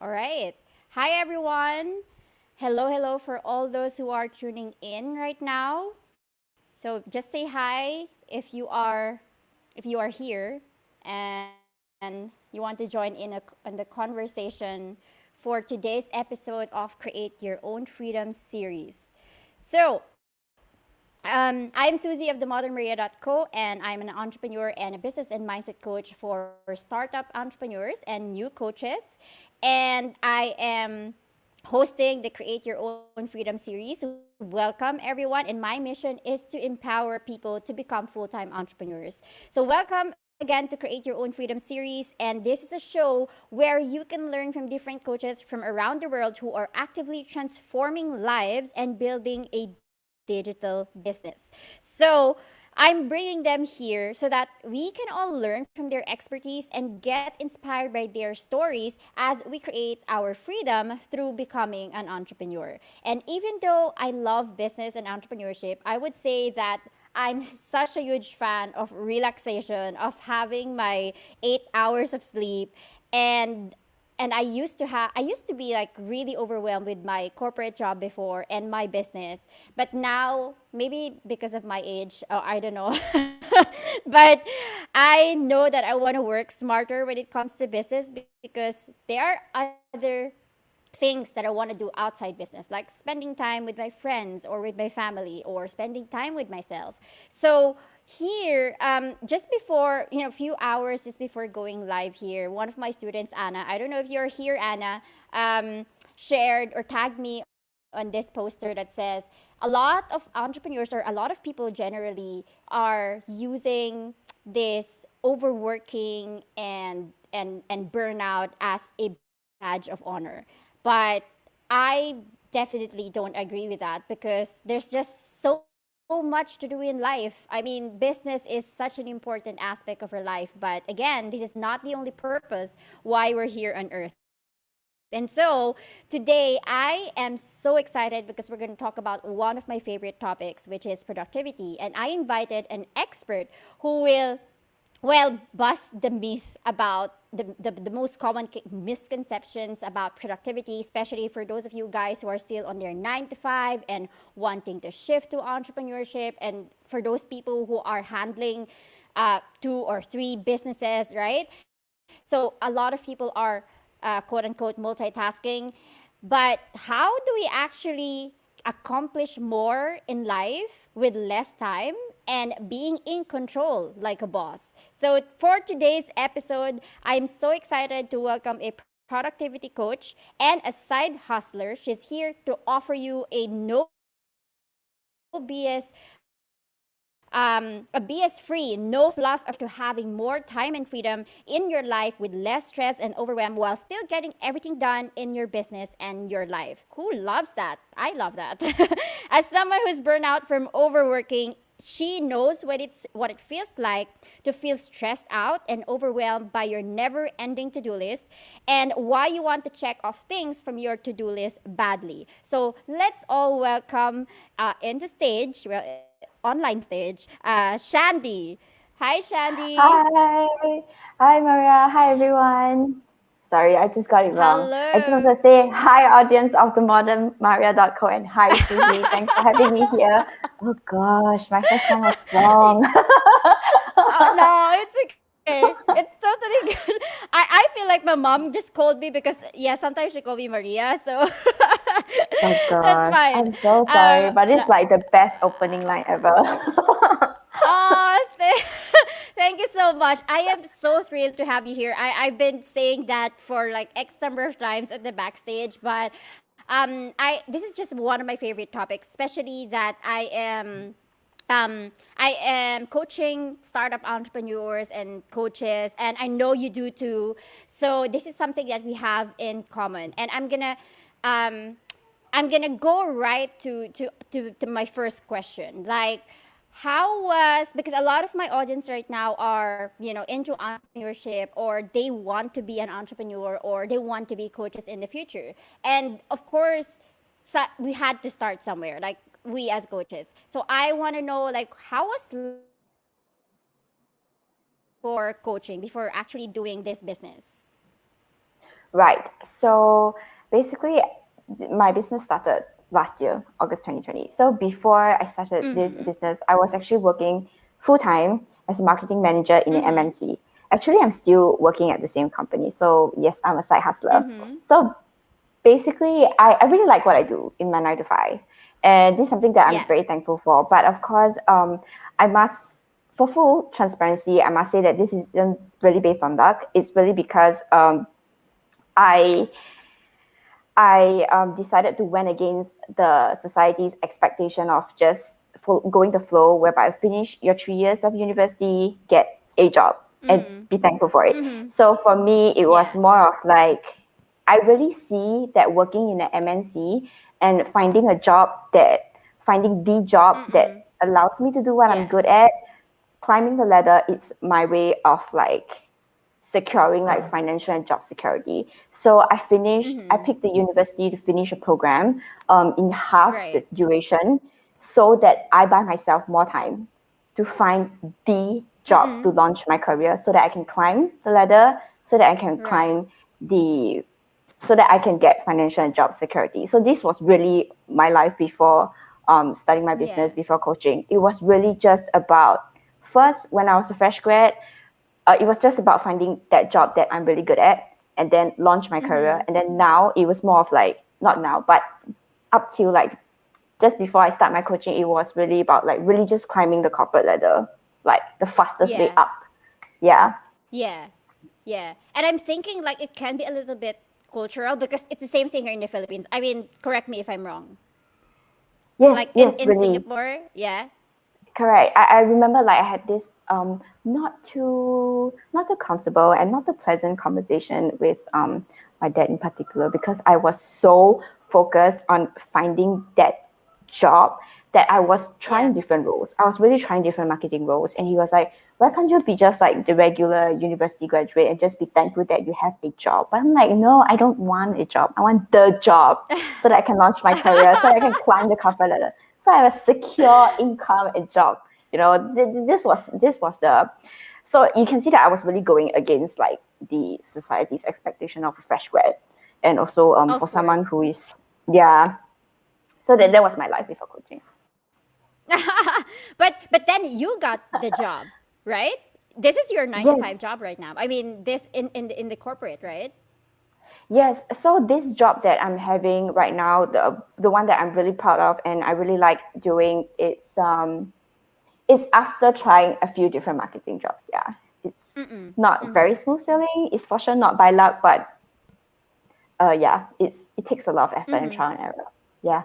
All right. Hi, everyone. Hello, hello for all those who are tuning in right now. So just say hi if you are here and you want to join in the conversation for today's episode of Create Your Own Freedom series. So, I'm Susie of 𝒓𝒂𝒕𝒆 and I'm an entrepreneur and a business and mindset coach for startup entrepreneurs and new coaches. And I am hosting the Create Your Own Freedom series. Welcome, everyone. And my mission is to empower people to become full time entrepreneurs. So, welcome again to Create Your Own Freedom series. And this is a show where you can learn from different coaches from around the world who are actively transforming lives and building a digital business. So, I'm bringing them here so that we can all learn from their expertise and get inspired by their stories as we create our freedom through becoming an entrepreneur. And even though I love business and entrepreneurship, I would say that I'm such a huge fan of relaxation, of having my 8 hours of sleep, and I used to be like really overwhelmed with my corporate job before and my business, but now maybe because of my age, I don't know. But I know that I want to work smarter when it comes to business because there are other things that I want to do outside business, like spending time with my friends or with my family or spending time with myself. So here, just before, a few hours just before going live here, one of my students, Anna, I don't know if you're here, Anna, shared or tagged me on this poster that says a lot of entrepreneurs or a lot of people generally are using this overworking and burnout as a badge of honor. But I definitely don't agree with that because there's just so much to do in life. I mean, business is such an important aspect of our life. But again, this is not the only purpose why we're here on earth. And so today I am so excited because we're going to talk about one of my favorite topics, which is productivity. And I invited an expert who will bust the myth about the most common misconceptions about productivity, especially for those of you guys who are still on their 9 to 5 and wanting to shift to entrepreneurship, and for those people who are handling 2 or 3 businesses, right? So a lot of people are quote unquote multitasking. But how do we actually accomplish more in life with less time and being in control like a boss? So, for today's episode, I'm so excited to welcome a productivity coach and a side hustler. She's here to offer you a BS free, no fluff to having more time and freedom in your life with less stress and overwhelm while still getting everything done in your business and your life. Who loves that? I love that. As someone who's burned out from overworking, she knows what it feels like to feel stressed out and overwhelmed by your never-ending to-do list, and why you want to check off things from your to-do list badly. So let's all welcome in the stage, well, online stage, Shandy. Hi, Shandy. Hi. Hi, Maria. Hi, everyone. Sorry, I just got it wrong. I just want Hello. to say hi, audience of the modern Maria.co, and hi, Susie. Thanks for having me here. Oh gosh, my first time was wrong. No, it's okay. It's totally good. I feel like my mom just called me because, yeah, sometimes she called me Maria. So Oh that's gosh, fine. I'm so sorry, Uh, but it's like the best opening line ever. Oh, thank you so much. I am so thrilled to have you here. I've been saying that for like X number of times at the backstage, but this is just one of my favorite topics, especially that I am coaching startup entrepreneurs and coaches, and I know you do too. So this is something that we have in common, and um, I'm gonna go right to my first question. Like, how was, because a lot of my audience right now are, into entrepreneurship, or they want to be an entrepreneur, or they want to be coaches in the future. And of course, we had to start somewhere, like we as coaches. So I want to know, like, how was life before coaching, before actually doing this business? Right. So basically, my business started last year, August 2020. So before I started this Mm-hmm. business, I was actually working full time as a marketing manager in an Mm-hmm. MNC. Actually, I'm still working at the same company. So yes, I'm a side hustler. Mm-hmm. So basically, I really like what I do in my 9 to 5. And this is something that I'm Yeah. very thankful for. But of course, I must, for full transparency, I must say that this isn't really based on luck. It's really because I I decided to went against the society's expectation of just going the flow, whereby finish your 3 years of university, get a job, and Mm-hmm. be thankful for it. Mm-hmm. So for me, it was Yeah. more of like I really see that working in an MNC and finding the job Mm-mm. that allows me to do what I'm Yeah. good at, climbing the ladder, it's my way of like securing like financial and job security. So I Mm-hmm. picked the university to finish a program in half the Right. duration so that I buy myself more time to find the job to Mm-mm. launch my career so that I can climb the ladder, so that I can Right. climb the so that I can get financial and job security. So this was really my life before starting my business, Yeah. before coaching. It was really just about first when I was a fresh grad, it was just about finding that job that I'm really good at and then launch my career. Mm-hmm. And then now it was more of like, not now, but up till like just before I start my coaching, it was really about like really just climbing the corporate ladder, like the fastest way Yeah. up. Yeah. Yeah. Yeah. And I'm thinking like it can be a little bit cultural because it's the same thing here in the Philippines. I mean, correct me if I'm wrong. Yes, Like in, yes, in really. Singapore, yeah. Correct. I remember like I had this not too comfortable and not too pleasant conversation with my dad in particular because I was so focused on finding that job that I was Yeah. trying different roles. I was really trying different marketing roles, and he was like, "Why can't you be just like the regular university graduate and just be thankful that you have a job?" But I'm like, "No, I don't want a job. I want the job so that I can launch my career, so that I can climb the corporate ladder." So I have a secure income and job. This was the so you can see that I was really going against like the society's expectation of a fresh grad, and also Of for course. someone who is yeah. So that was my life before coaching. But then you got the job, right? This is your nine to Yes, five job right now. I mean, this in the corporate, right? yes. So this job that I'm having right now, the one that I'm really proud of and I really like doing, it's after trying a few different marketing jobs. Yeah, it's Mm-mm. not very Mm-hmm. smooth sailing. It's for sure not by luck, but yeah, it takes a lot of effort and Mm-hmm. trial and error. Yeah.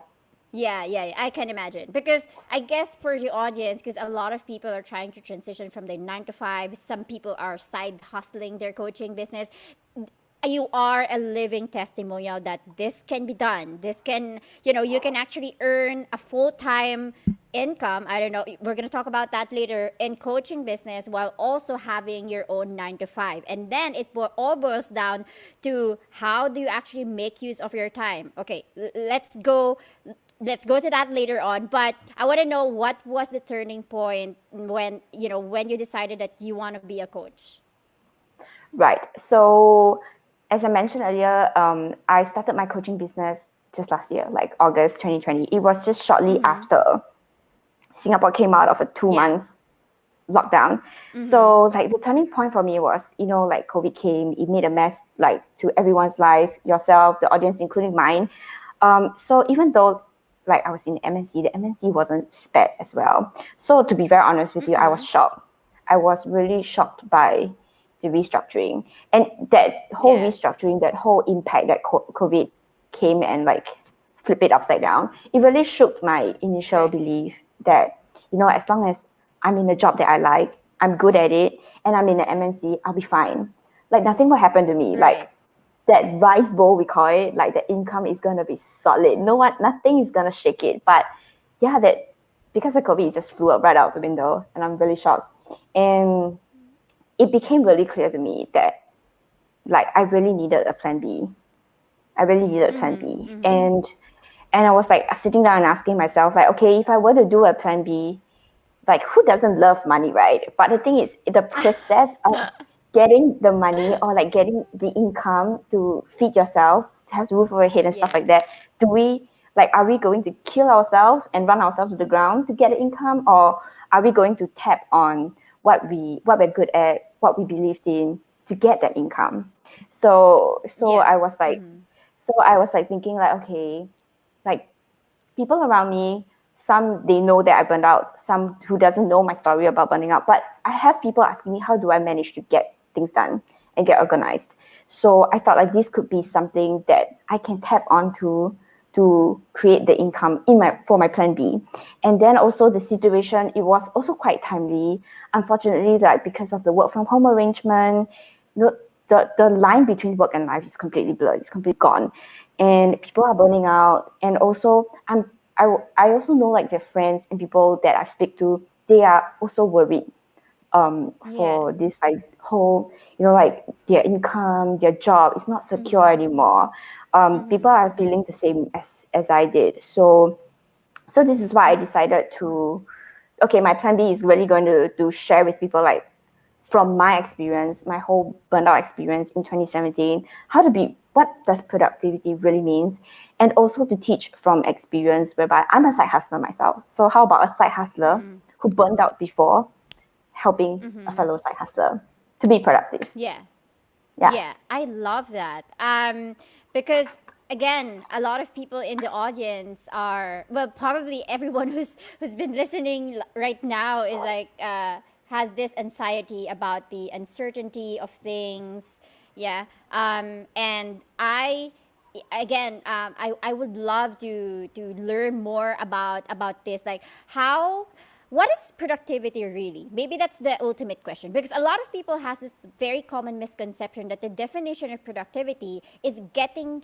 Yeah, yeah, yeah, I can imagine. Because I guess for the audience, because a lot of people are trying to transition from their 9 to 5, some people are side hustling their coaching business. You are a living testimonial that this can be done. This can, you can actually earn a full time income. I don't know. We're going to talk about that later in coaching business while also having your own 9 to 5. And then it all boils down to how do you actually make use of your time. Okay, let's go to that later on, but I want to know what was the turning point when you decided that you want to be a coach. Right. So, as I mentioned earlier, I started my coaching business just last year, like August 2020. It was just shortly Mm-hmm. after Singapore came out of a two Yeah. months lockdown. Mm-hmm. So, like the turning point for me was, like COVID came, it made a mess, like to everyone's life, yourself, the audience, including mine. So even though like I was in MNC, the MNC wasn't spared as well. So to be very honest with you, I was Mm-mm. shocked. I was really shocked by the restructuring and that whole Yeah. restructuring, that whole impact that COVID came and like flip it upside down. It really shook my initial Right. belief that as long as I'm in a job that I like, I'm good at it, and I'm in the MNC, I'll be fine. Like nothing will happen to me. Right. Like that rice bowl we call it, like the income is gonna be solid. No one, nothing is gonna shake it. But yeah, that because of COVID, it just flew up right out the window, and I'm really shocked. And it became really clear to me that like I really needed a plan B. I really needed a plan Mm-hmm. B, Mm-hmm. and I was like sitting down and asking myself, like, okay, if I were to do a plan B, like who doesn't love money, right? But the thing is, the process of getting the money or like getting the income to feed yourself, to have the roof over your head and stuff Yeah. like that, do we like are we going to kill ourselves and run ourselves to the ground to get the income, or are we going to tap on what we're good at, what we believed in to get that income? So so Yeah. I was like Mm-hmm. so I was like thinking like, okay, like people around me, some they know that I burned out, some who doesn't know my story about burning out. But I have people asking me, how do I manage to get things done and get organized? So I thought like this could be something that I can tap onto to create the income in my for my plan B. And then also the situation, it was also quite timely. Unfortunately, like because of the work from home arrangement, the line between work and life is completely blurred, it's completely gone. And people are burning out. And also I also know like their friends and people that I speak to, they are also worried Yeah. for this like whole, like their income, their job is not secure Mm-hmm. anymore. People Mm-hmm. are feeling the same as I did. So this is why I decided to, okay, my plan B is really going to share with people like from my experience, my whole burnout experience in 2017, what does productivity really means, and also to teach from experience whereby I'm a side hustler myself. So how about a side hustler Mm-hmm. who burned out before helping a Mm-hmm. fellow side hustler to be productive? Yeah. Yeah. Yeah, I love that. Because again, a lot of people in the audience are, well, probably everyone who's been listening right now is like has this anxiety about the uncertainty of things. Yeah. And I would love to learn more about this, like how, what is productivity really? Maybe that's the ultimate question, because a lot of people has this very common misconception that the definition of productivity is getting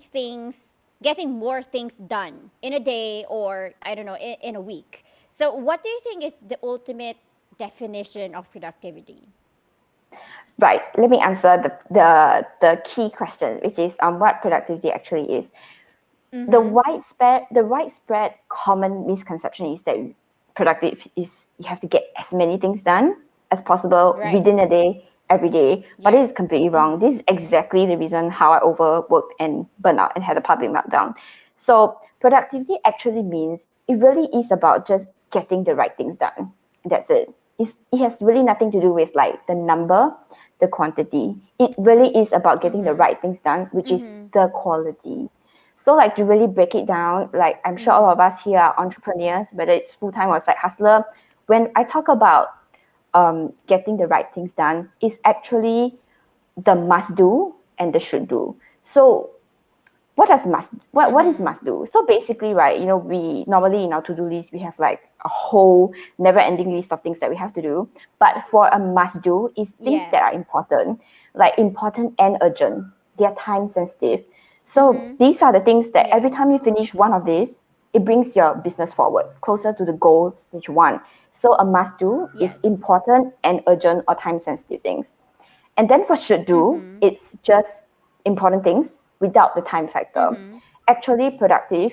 more things done in a day, or I don't know, in a week. So what do you think is the ultimate definition of productivity? Right. Let me answer the key question, which is what productivity actually is. Mm-hmm. The widespread common misconception is that productive is you have to get as many things done as possible Right. within a day, every day. But it Yeah. is completely wrong. Mm-hmm. This is exactly the reason how I overworked and burned out and had a public meltdown. So productivity actually means it really is about just getting the right things done. That's it. It has really nothing to do with like the number, the quantity. It really is about getting the Mm-hmm. right things done, which is Mm-hmm. the quality. So like to really break it down, like I'm sure all Mm-hmm. of us here are entrepreneurs, whether it's full time or side hustler. When I talk about getting the right things done, is actually the must do and the should do. So what is Mm-hmm. must do? So basically, right, we normally in our to do list we have like a whole never ending list of things that we have to do. But for a must do is things Yeah. that are important, like important and urgent. They are time sensitive. So Mm-hmm. these are the things that Yeah. every time you finish one of these, it brings your business forward closer to the goals that you want. So a must do is Yes. important and urgent or time sensitive things. And then for should do, Mm-hmm. it's just important things without the time factor. Mm-hmm. Actually, a productive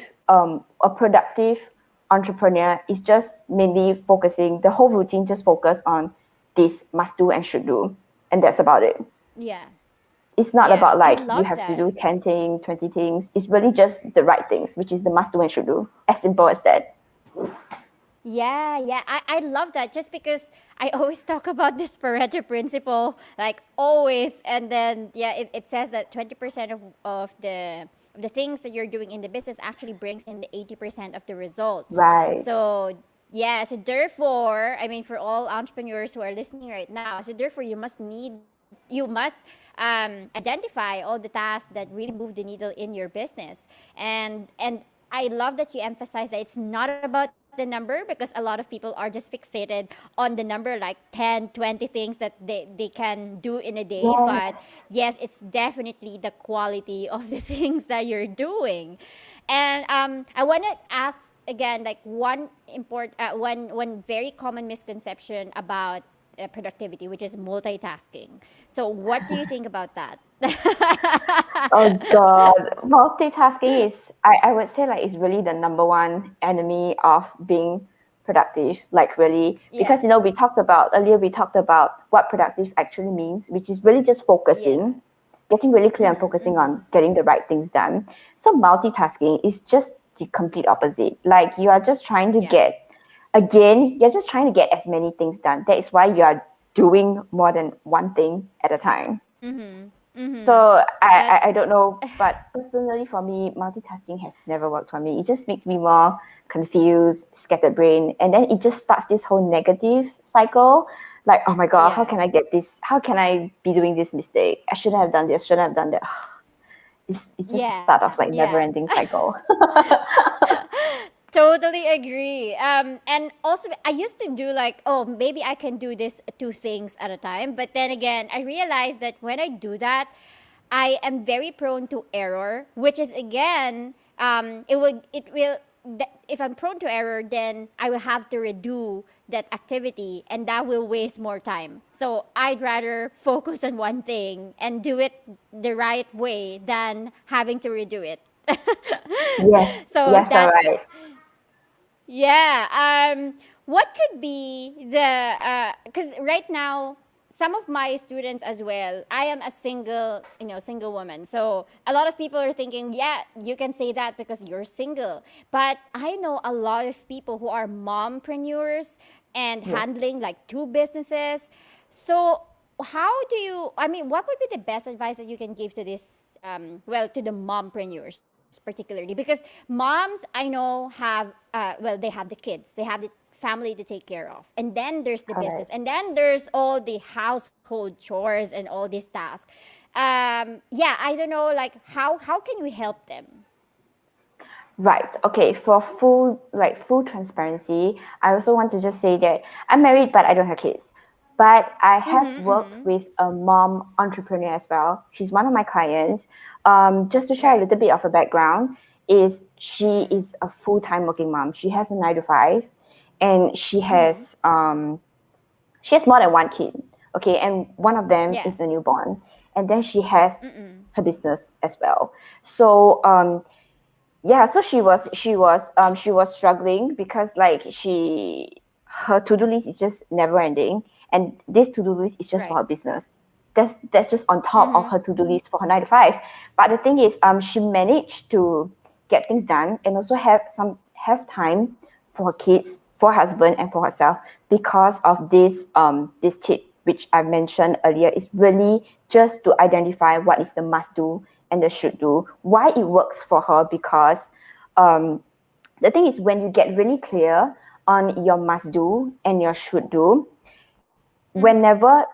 entrepreneur is just mainly focusing the whole routine, just focus on this must do and should do. And that's about it. Yeah. It's not Yeah. about I like you love have to that. do 10 things, 20 things. It's really just the right things, which is the must do and should do. As simple as that. Yeah, yeah. I love that, just because I always talk about this Pareto principle, like always. And then, yeah, it says that 20% of the things that you're doing in the business actually brings in the 80% of the results. Right. So, yeah, so therefore, I mean, for all entrepreneurs who are listening right now, so therefore you must identify all the tasks that really move the needle in your business. And I love that you emphasize that it's not about the number, because a lot of people are just fixated on the number, like 10, 20 things that they can do in a day. But Yes. yes, it's definitely the quality of the things that you're doing. And I want to ask again, like one very common misconception about productivity, which is multitasking. So, what do you think about that? Oh God, multitasking is I would say like is really the number one enemy of being productive, like really, because Yeah. we talked about what productive actually means, which is really just Yeah. focusing, getting really clear and Mm-hmm. focusing on Mm-hmm. getting the right things done. So multitasking is just the complete opposite. Like you are just trying to Yeah. get, again, you're just trying to get as many things done. That is why you are doing more than one thing at a time. Mm-hmm. Mm-hmm. So I That's don't know, but personally for me, multitasking has never worked for me. It just makes me more confused, scattered brain, and then it just starts this whole negative cycle. Like, oh my god, how yeah. can I get this? How can I be doing this mistake? I shouldn't have done this. Shouldn't have done that. It's just the Yeah. start of like Yeah. never-ending cycle. Totally agree. And also, I used to do like, oh, maybe I can do this two things at a time. But then again, I realized that when I do that, I am very prone to error, which is again, if I'm prone to error, then I will have to redo that activity and that will waste more time. So I'd rather focus on one thing and do it the right way than having to redo it. Yes, So yes, all that's right. yeah. What could be the because right now some of my students as well. I am a single, single woman. So a lot of people are thinking, yeah, you can say that because you're single. But I know a lot of people who are mompreneurs and Yes, handling like two businesses. So how do you? I mean, what would be the best advice that you can give to this? To the mompreneurs particularly, because moms I know have they have the kids, they have the family to take care of, and then there's the business, correct. and then there's all the household chores and all these tasks. Yeah, I don't know, like how can we help them? Right. Okay. For full transparency, I also want to just say that I'm married, but I don't have kids. But I have Mm-hmm. worked Mm-hmm. with a mom entrepreneur as well. She's one of my clients. Just to share a Right. little bit of her background, is she Mm-hmm. is a full-time working mom. She has a 9 to 5, and Mm-hmm. she has more than one kid. Okay, and one of them Yeah. is a newborn, and then she has Mm-mm. her business as well. So yeah, so she was struggling because like her to-do list is just never ending, and this to-do list is just for Right. her business. That's just on top of Mm-hmm. her to-do list for her 9 to 5. But the thing is, she managed to get things done and also have time for her kids, for her husband, and for herself, because of this tip which I mentioned earlier. Is really just to identify what is the must do and the should do. Why it works for her, because um, the thing is, when you get really clear on your must do and your should do, Mm-hmm. whenever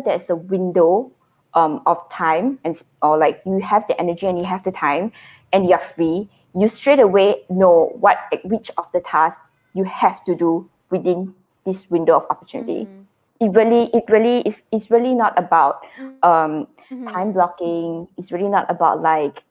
there's a window of time, or like you have the energy and you have the time and you're free, you straight away know which of the tasks you have to do within this window of opportunity. Mm-hmm. It really is. It's really not about um, Mm-hmm. time blocking. It's really not about like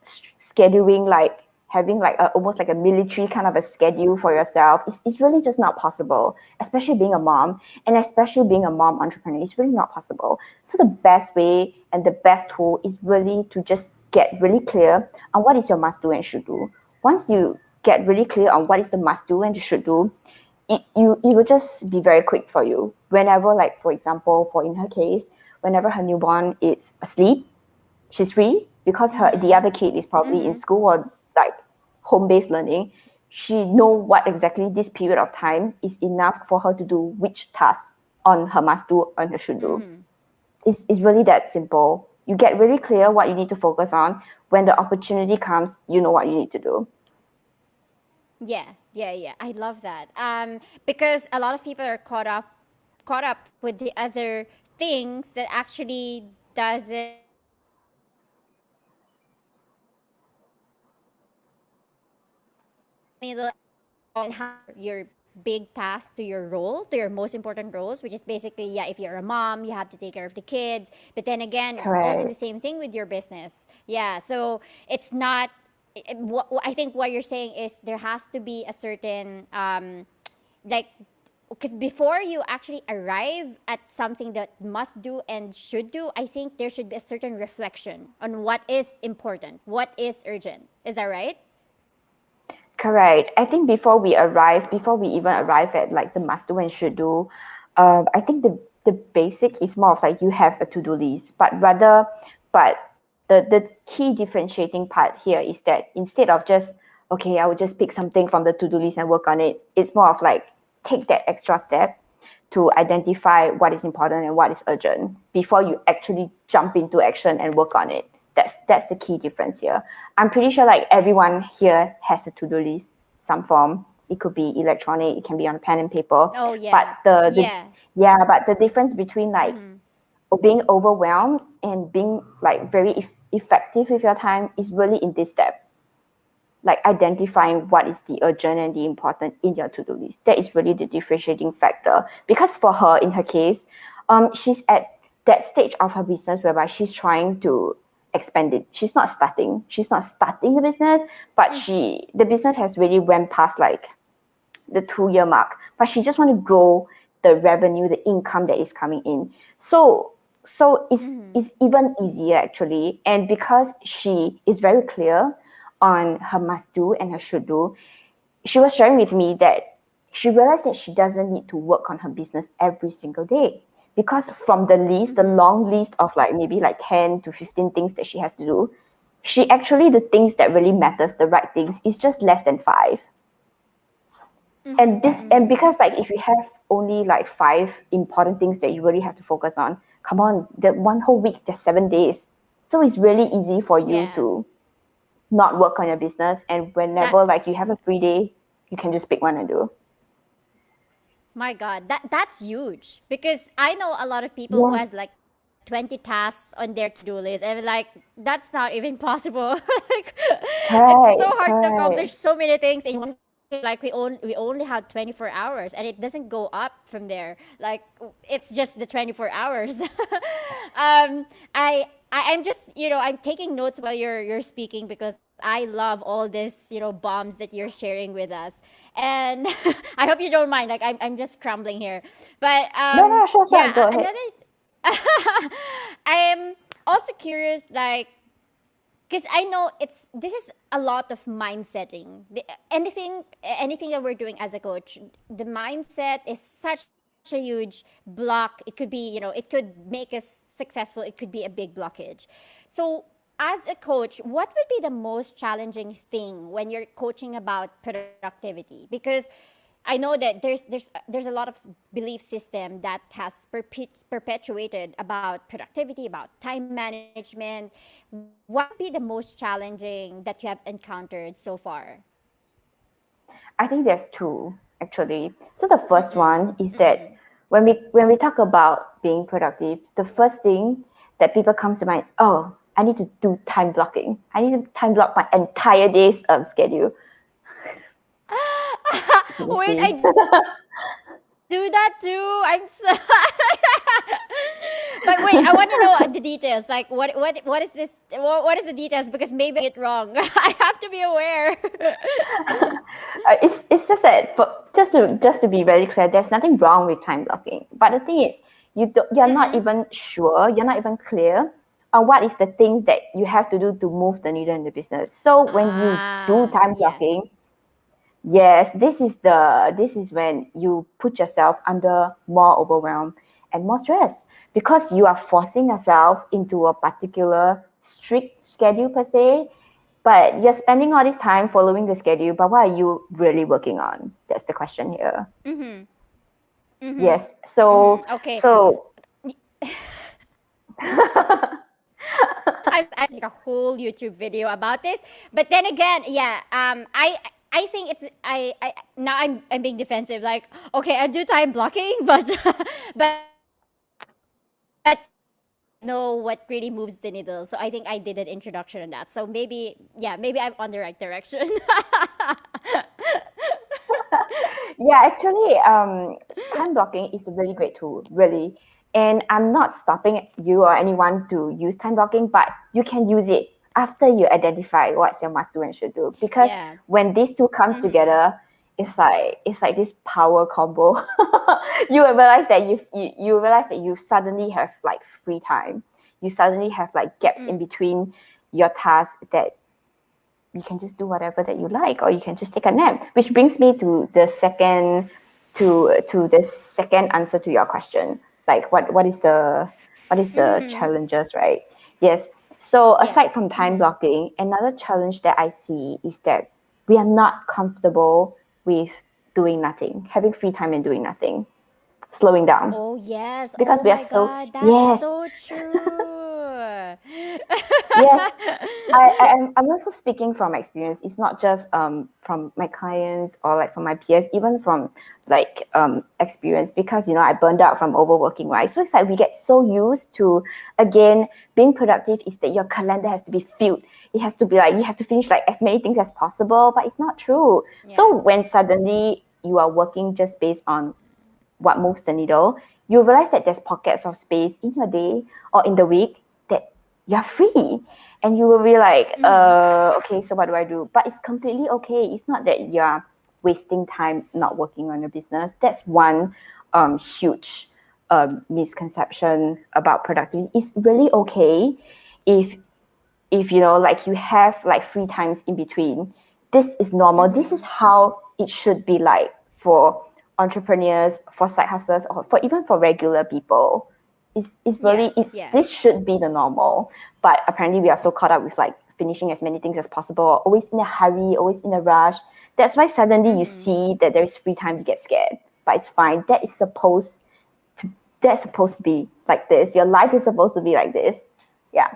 scheduling, like having like almost like a military kind of a schedule for yourself. It's really just not possible, especially being a mom, and especially being a mom entrepreneur. It's really not possible. So the best way and the best tool is really to just get really clear on what is your must do and should do. Once you get really clear on what is the must do and the should do, it will just be very quick for you. Whenever, like for example, for in her case, whenever her newborn is asleep, she's free because the Mm-hmm. other kid is probably in Mm-hmm. school or like home-based learning. She know what exactly this period of time is enough for her to do which task on her must do, on her should do. Mm-hmm. It's really that simple. You get really clear what you need to focus on. When the opportunity comes, you know what you need to do. Yeah, yeah, yeah. I love that. Because a lot of people are caught up with the other things that actually doesn't middle and have your big task to your role, to your most important roles, which is basically, yeah, if you're a mom, you have to take care of the kids. But then again, also the Correct. same thing with your business. Yeah, so it's not. I think what you're saying is there has to be a certain like because before you actually arrive at something that must do and should do, I think there should be a certain reflection on what is important, what is urgent. Is that right? Correct. I think before we even arrive at like the must do and should do, I think the basic is more of like you have a to do list, but the key differentiating part here is that instead of just okay, I will just pick something from the to do list and work on it. It's more of like take that extra step to identify what is important and what is urgent before you actually jump into action and work on it. That's the key difference here. I'm pretty sure like everyone here has a to-do list, some form. It could be electronic, it can be on pen and paper. Oh But yeah. the Yeah. yeah, but the difference between like Mm-hmm. being overwhelmed and being like very effective with your time is really in this step, like identifying what is the urgent and the important in your to-do list. That is really the differentiating factor. Because for her, in her case, she's at that stage of her business whereby she's trying to expand it. She's not starting the business, but the business has really went past like the 2 year mark, but she just want to grow the revenue, the income that is coming in. So it's even easier actually. And because she is very clear on her must do and her should do, she was sharing with me that she realized that she doesn't need to work on her business every single day. Because from the list, the long list of like maybe like 10 to 15 things that she has to do, she actually the things that really matters, the right things, is just less than five. And because like if you have only like five important things that you really have to focus on, come on, that one whole week, there's 7 days. So it's really easy for you Yeah. to not work on your business, and That whenever like you have a free day, you can just pick one and do. My God, that's huge because I know a lot of people who Yes, has like 20 tasks on their to-do list and like that's not even possible. Like it's so correct, hard to accomplish correct. so many things in one day. Like we only have 24 hours and it doesn't go up from there. Like it's just the 24 hours. I'm just I'm taking notes while you're speaking because I love all this bombs that you're sharing with us, and I hope you don't mind. Like I'm just crumbling here, but No, no, sure, sure, yeah, go ahead. another. I'm also curious, like because I know this is a lot of mind setting. Anything that we're doing as a coach, the mindset is such a huge block. It could be it could make us successful. It could be a big blockage. So as a coach, what would be the most challenging thing when you're coaching about productivity? Because I know that there's a lot of belief system that has perpetuated about productivity, about time management. What would be the most challenging that you have encountered so far? I think there's two actually. So the first one is that when we talk about being productive, the first thing that people comes to mind, oh, I need to do time blocking. I need to time block my entire day's schedule. Wait, Seriously. I do that too. I'm so But wait, I want to know the details. Like what is this what is the details because maybe I'm doing it wrong. I have to be aware. It's just that just to be very clear, there's nothing wrong with time blocking. But the thing is, you're not even sure, you're not even clear on what is the things that you have to do to move the needle in the business. So when you do Ah, time yeah. blocking, yes, this is when you put yourself under more overwhelm and more stress because you are forcing yourself into a particular strict schedule per se, but you're spending all this time following the schedule, but what are you really working on? That's the question here. Yes. So Okay. so I make a whole YouTube video about this. But then again, yeah, I think I now I'm being defensive. Like, okay, I do time blocking, but but I know what really moves the needle. So I think I did an introduction on that. So maybe yeah, maybe I'm on the right direction. yeah, actually, time blocking is a really great tool, really. And I'm not stopping you or anyone to use time blocking, but you can use it after you identify what's your must do and should do. Because Yeah. when these two comes together, it's like this power combo. You will realize that you realize that you suddenly have like free time. You suddenly have like gaps in between your tasks that you can just do whatever that you like, or you can just take a nap. Which brings me to the second answer to your question. Like what is the Mm-hmm. challenges, right? Yes. So Yeah. aside from time Mm-hmm. blocking, another challenge that I see is that we are not comfortable with doing nothing, having free time and doing nothing, slowing down, Oh yes. because Oh we are my so, God, that's yes, so true. yes. I'm also speaking from experience. It's not just from my clients or like from my peers, even from like experience, because I burned out from overworking, right? So it's like we get so used to, again, being productive is that your calendar has to be filled. It has to be like you have to finish like as many things as possible, but it's not true. Yeah. So when suddenly you are working just based on what moves the needle, you realize that there's pockets of space in your day or in the week that you're free. And you will be like, Mm-hmm. okay, so what do I do? But it's completely okay. It's not that you're wasting time not working on your business. That's one huge misconception about productivity. It's really okay if like you have like free times in between. This is normal. This is Mm-hmm. how it should be like for entrepreneurs, for side hustlers, or for even for regular people. It's Yeah. really, it's Yeah. this should be the normal. But apparently we are so caught up with like finishing as many things as possible, always in a hurry, always in a rush. That's why suddenly you Mm-hmm. see that there is free time, you get scared. But it's fine. To that's supposed to be like this. Your life is supposed to be like this. Yeah.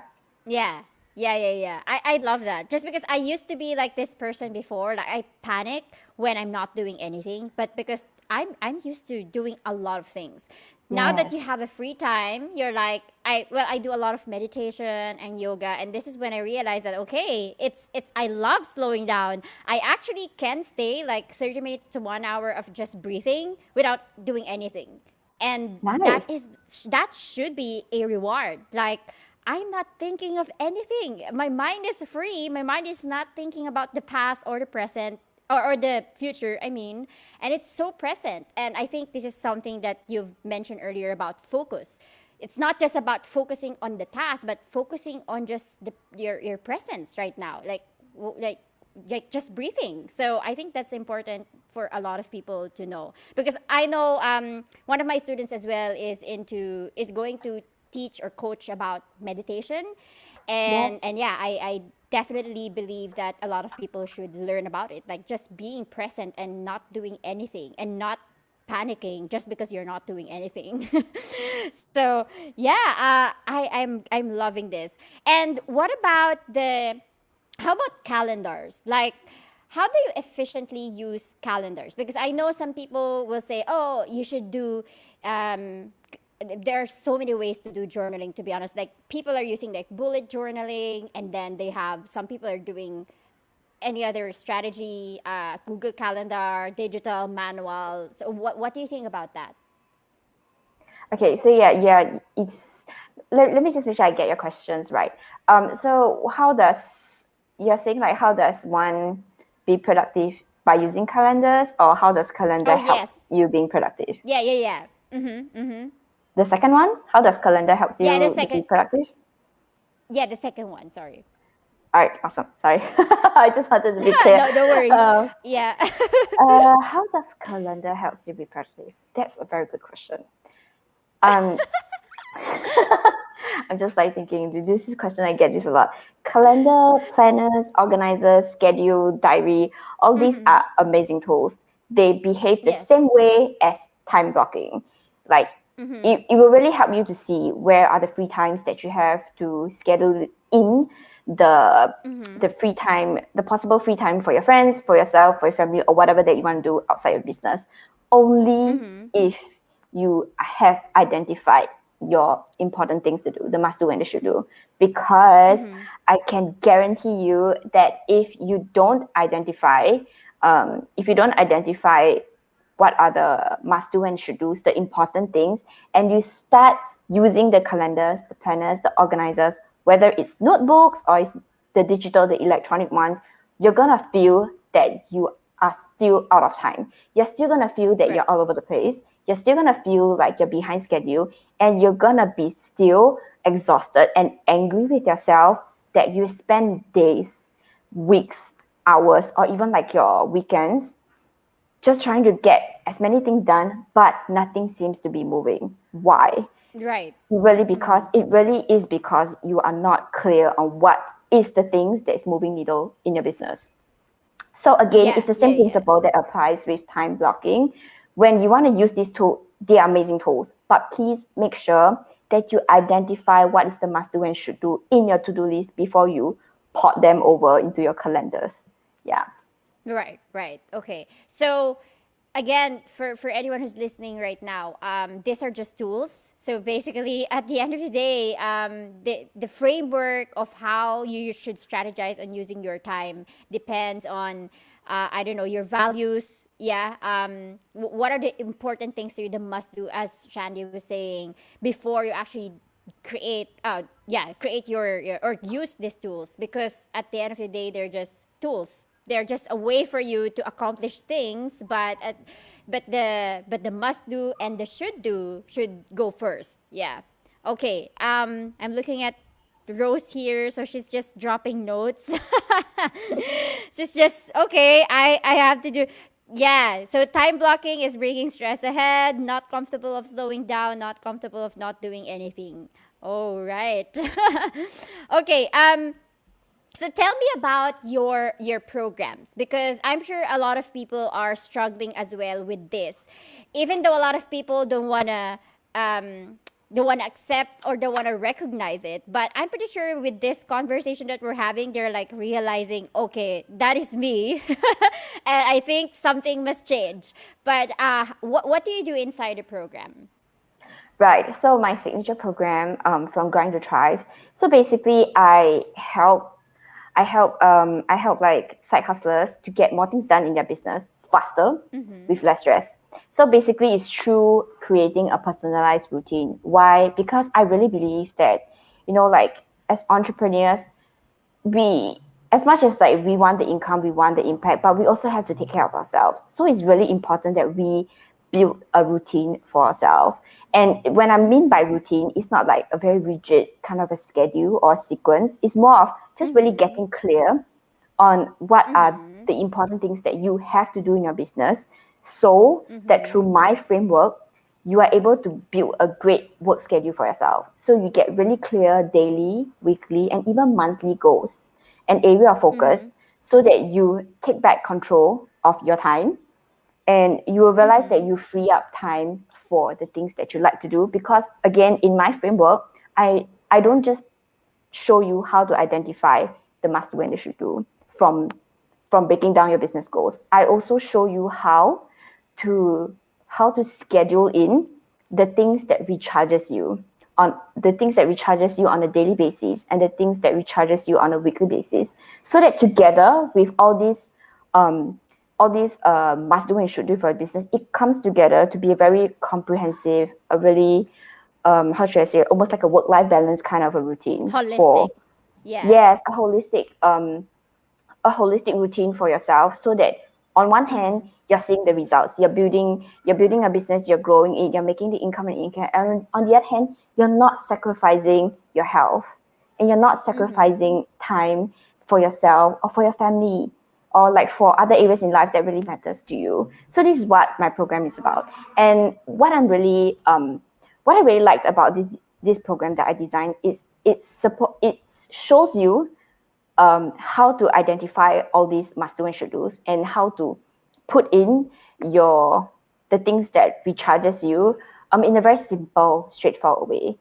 Yeah. Yeah, yeah, yeah. I love that. Just because I used to be like this person before, like I panic when I'm not doing anything, but because I'm used to doing a lot of things. Now that Yes. you have a free time, you're like I do a lot of meditation and yoga, and this is when I realized that okay, it's I love slowing down. I actually can stay like 30 minutes to 1 hour of just breathing without doing anything. And Nice. that should be a reward. Like I'm not thinking of anything. My mind is free. My mind is not thinking about the past or the present or the future, I mean. And it's so present. And I think this is something that you've mentioned earlier about focus. It's not just about focusing on the task, but focusing on just your presence right now. Like just breathing. So I think that's important for a lot of people to know, because I know one of my students as well is going to teach or coach about meditation, Yep. and yeah, I definitely believe that a lot of people should learn about it, like just being present and not doing anything and not panicking just because you're not doing anything. So yeah, I'm loving this. And what about the how about calendars? Like, how do you efficiently use calendars? Because I know some people will say, oh, you should do, there are so many ways to do journaling, to be honest. Like, people are using like bullet journaling, and then they have, some people are doing any other strategy, Google Calendar, digital, manual. So, what do you think about that? Okay, so yeah, let me just make sure I get your questions right. So you're saying like how does one be productive by using calendars, or how does calendar Oh, help yes. you being productive? Yeah, yeah, yeah. Mm-hmm, mm-hmm. The second one, how does calendar helps Yeah, the you be second, productive? yeah, the second one, sorry. All right, awesome. Sorry, I just wanted to be clear. No, no worries. Uh, Yeah. how does calendar helps you be productive? That's a very good question. Um, I'm just like thinking, this is a question I get this a lot. Calendar, planners, organizers, schedule, diary, all these Mm-hmm. are amazing tools. They behave the Yes. same way as time blocking. Like Mm-hmm. it will really help you to see where are the free times that you have to schedule in the Mm-hmm. the free time, the possible free time for your friends, for yourself, for your family, or whatever that you want to do outside your business. Only Mm-hmm. if you have identified your important things to do, the must do and the should do. Because Mm-hmm. I can guarantee you that if you don't identify what are the must do and should do's, the important things, and you start using the calendars, the planners, the organizers, whether it's notebooks or it's the digital, the electronic ones, you're gonna feel that you are still out of time. You're still gonna feel that Right. you're all over the place. You're still gonna feel like you're behind schedule, and you're gonna be still exhausted and angry with yourself that you spend days weeks, hours, or even like your weekends, just trying to get as many things done, but nothing seems to be moving. Why? Right. It really is because you are not clear on what is the things that is moving needle in your business. So again, Yeah, it's the yeah, same yeah. principle that applies with time blocking. When you want to use these tools, they are amazing tools, but please make sure that you identify what is the must do and should do in your to-do list before you port them over into your calendars. Yeah. Right, right. Okay. So again, for anyone who's listening right now, these are just tools. So basically, at the end of the day, the framework of how you should strategize on using your time depends on, I don't know, your values. Yeah. What are the important things to you, the must do, as Shandy was saying, before you actually create your or use these tools, because at the end of the day they're just tools. They're just a way for you to accomplish things, but the must do and the should do should go first. Yeah. Okay. I'm looking at Rose here, so she's just dropping notes. She's just okay. I have to do. Yeah. So time blocking is bringing stress ahead. Not comfortable of slowing down. Not comfortable of not doing anything. Oh right. Okay. So tell me about your programs, because I'm sure a lot of people are struggling as well with this, even though a lot of people um, don't wanna accept or don't wanna recognize it. But I'm pretty sure with this conversation that we're having, they're like realizing, okay, that is me, and I think something must change. But what do you do inside the program? Right. So my signature program, from Grind to Thrive. So basically, I help like side hustlers to get more things done in their business faster Mm-hmm. with less stress. So basically, it's through creating a personalized routine. Why? Because I really believe that, like as entrepreneurs, we as much as like we want the income, we want the impact, but we also have to take care of ourselves. So it's really important that we build a routine for ourselves. And when I mean by Mm-hmm. routine, it's not like a very rigid kind of a schedule or sequence. It's more of just really Mm-hmm. getting clear on what are Mm-hmm. the important things that you have to do in your business, so that Mm-hmm. through my framework, you are able to build a great work schedule for yourself. So you get really clear daily, weekly, and even monthly goals and area of Mm-hmm. focus, so that you take back control of your time, and you will realize that Mm-hmm. you free up time for the things that you like to do. Because again, in my framework, I don't just show you how to identify the must do and the should do from breaking down your business goals. I also show you to how to schedule in the things that recharges you on a daily basis, and the things that recharges you on a weekly basis, so that together with um, all these must do and should do for a business, it comes together to be a very comprehensive, a really how should I say it, almost like a work life balance kind of a routine for, Holistic. Yeah. yes, a holistic routine for yourself, so that on one hand Mm-hmm. you're seeing the results, you're building a business, you're growing it, you're making the income, and on the other hand you're not sacrificing your health, and you're not Mm-hmm. sacrificing time for yourself or for your family, or like for other areas in life that really matters to you. So this is what my program is about. And what I really liked about this program that I designed is it shows you how to identify all these must do and should do's, and how to put in your the things that recharges you in a very simple, straightforward way.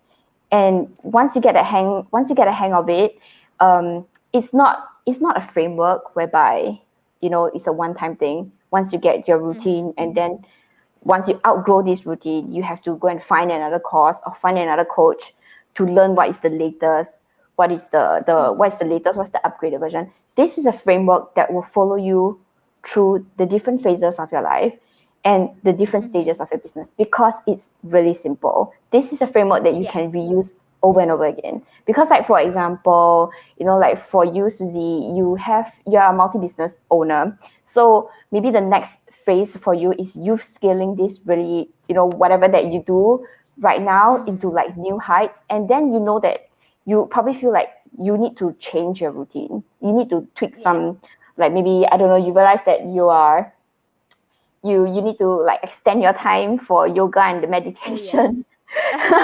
And once you get a hang of it, it's not a framework whereby it's a one-time thing. Once you get your Mm-hmm. routine, and then once you outgrow this routine, you have to go and find another course or find another coach to learn what is the latest, Mm-hmm. what's the upgraded version. This is a framework that will follow you through the different phases of your life and the different Mm-hmm. stages of your business, because it's really simple. This is a framework that you Yeah. can reuse over and over again. Because like for example, like for you, Susie, you're a multi-business owner. So maybe the next phase for you is you scaling this really, whatever that you do right now into Mm-hmm. like new heights. And then that you probably feel like you need to change your routine. You need to tweak Yeah. some, like maybe, I don't know, you realize that you need to like extend your time for yoga and the Oh yes. meditation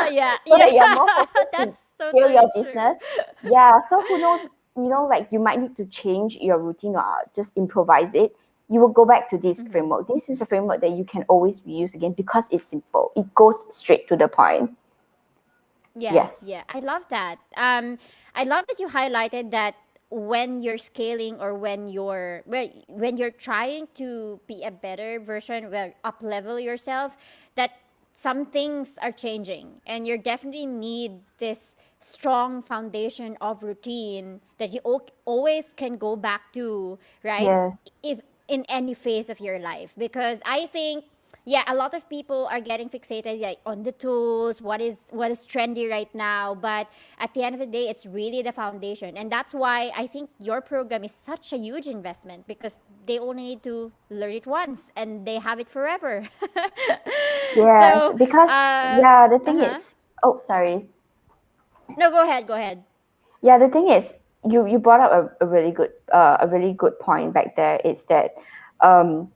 Yeah. so Yeah. that you're more focused to That's scale totally your true. business. Yeah, so who knows, like you might need to change your routine or just improvise it. You will go back to this Mm-hmm. framework. This is a framework that you can always reuse again because it's simple. It goes straight to the point. Yeah, Yes. yeah. I love that. I love that you highlighted that when you're scaling or when you're trying to be a better version, well, up level yourself, that some things are changing, and you definitely need this strong foundation of routine that you always can go back to, right? Yes. If in any phase of your life, because I think yeah, a lot of people are getting fixated like on the tools, what is trendy right now, but at the end of the day it's really the foundation. And that's why I think your program is such a huge investment, because they only need to learn it once and they have it forever. Yes. So Because yeah, the thing is, uh-huh. oh sorry. No, go ahead, go ahead. Yeah, the thing is, you brought up a really good point back there. Is that um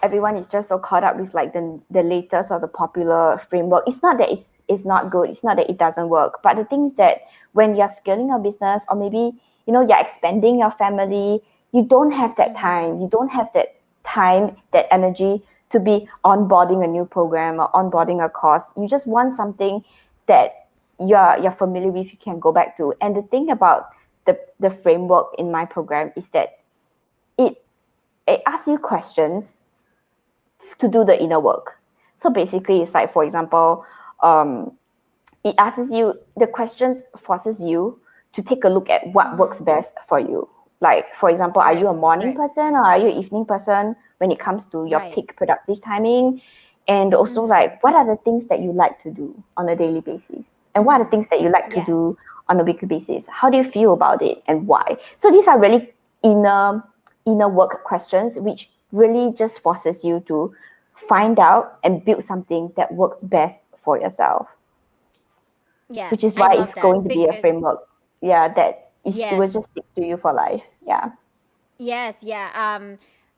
everyone is just so caught up with like the latest or the popular framework. It's not that it's not good. It's not that it doesn't work. But the thing is that when you're scaling your business, or maybe you're expanding your family, you don't have that Mm-hmm. time. You don't have that time, that energy to be onboarding a new program or onboarding a course. You just want something that you're familiar with. You can go back to. And the thing about the framework in my program is that it it asks you questions to do the inner work. So basically, it's like, for example, um, it asks you, the questions forces you to take a look at what Mm-hmm. works best for you. Like, for example, are Right, you a morning right, person or are you an evening person when it comes to your right. peak productive timing? And also, Mm-hmm. like, what are the things that you like to do on a daily basis? And what are the Mm-hmm. things that you like to Yeah. do on a weekly basis? How do you feel about it and why? So these are really inner inner work questions, which really just forces you to find out and build something that works best for yourself, Yeah, which is I why love it's that going to be a because framework. Yeah, it will yes. just stick to you for life. Yeah. Yes, yeah.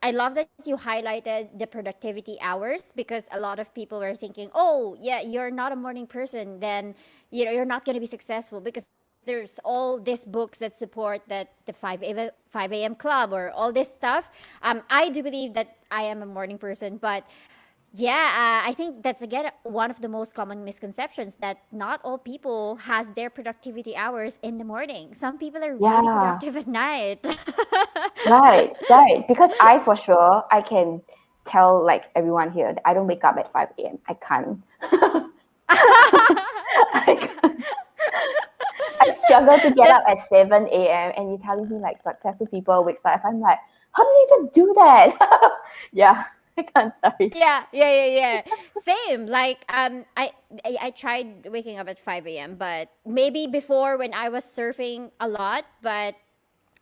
I love that you highlighted the productivity hours, because a lot of people are thinking, "Oh, yeah, you're not a morning person, then you're not going to be successful because there's all these books that support that the 5 a.m. club or all this stuff." I do believe that I am a morning person, but yeah, I think that's again one of the most common misconceptions, that not all people has their productivity hours in the morning. Some people are really Yeah. productive at night. Right. Right. Because I, for sure, I can tell like everyone here that I don't wake up at 5 a.m. I can't. I can't. I struggle to get That up at 7 a.m. and you're telling me like successful people wakes up. I'm like, how do you even do that? Yeah, I can't. Sorry. yeah, yeah, yeah, yeah. Same. Like I tried waking up at 5 a.m., but maybe before when I was surfing a lot, but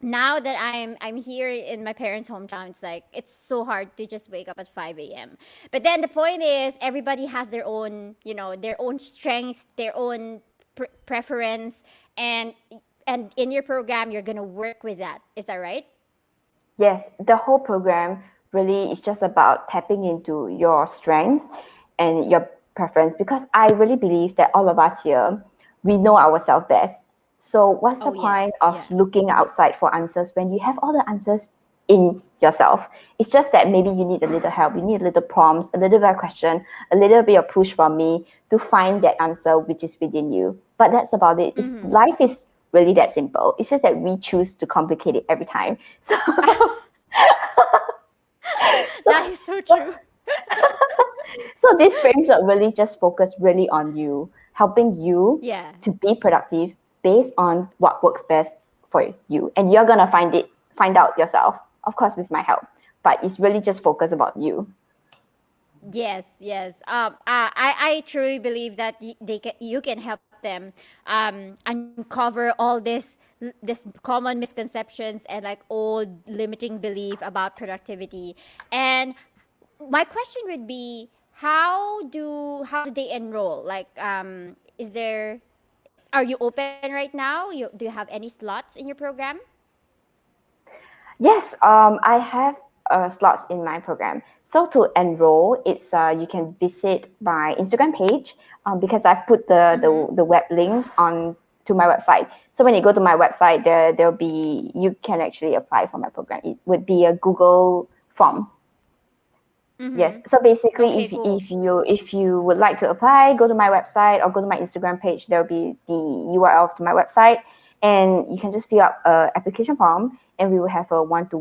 now that I'm here in my parents' hometown, it's so hard to just wake up at 5 a.m. But then the point is, everybody has their own, their own strength, their own preference, and in your program, you're gonna work with that. Is that right? Yes, the whole program really is just about tapping into your strength and your preference, because I really believe that all of us here, we know ourselves best. So what's the Oh yes, point of yeah. looking outside for answers when you have all the answers in yourself? It's just that maybe you need a little help, you need a little prompts, a little bit of question, a little bit of push from me to find that answer which is within you. But that's about it. Life is really that simple. It's just that we choose to complicate it every time. So so, That is so so, true. so these frames are really just focused really on you, helping you Yeah. to be productive based on what works best for you. And you're gonna find out yourself, of course, with my help. But it's really just focused about you. Yes, yes. I truly believe that you can help them uncover all this common misconceptions and like old limiting belief about productivity. And my question would be, how do they enroll? Like, is there are you open right now? Do you have any slots in your program? Yes, I have slots in my program. So to enroll, it's you can visit my Instagram page because I've put Mm-hmm. the web link on to my website. So when you go to my website, there'll be you can actually apply for my program. It would be a Google form. Yes. Mm-hmm. So basically, Okay, cool. if you would like to apply, go to my website or go to my Instagram page. There'll be the URL to my website, and you can just fill up a application form, and we will have a one to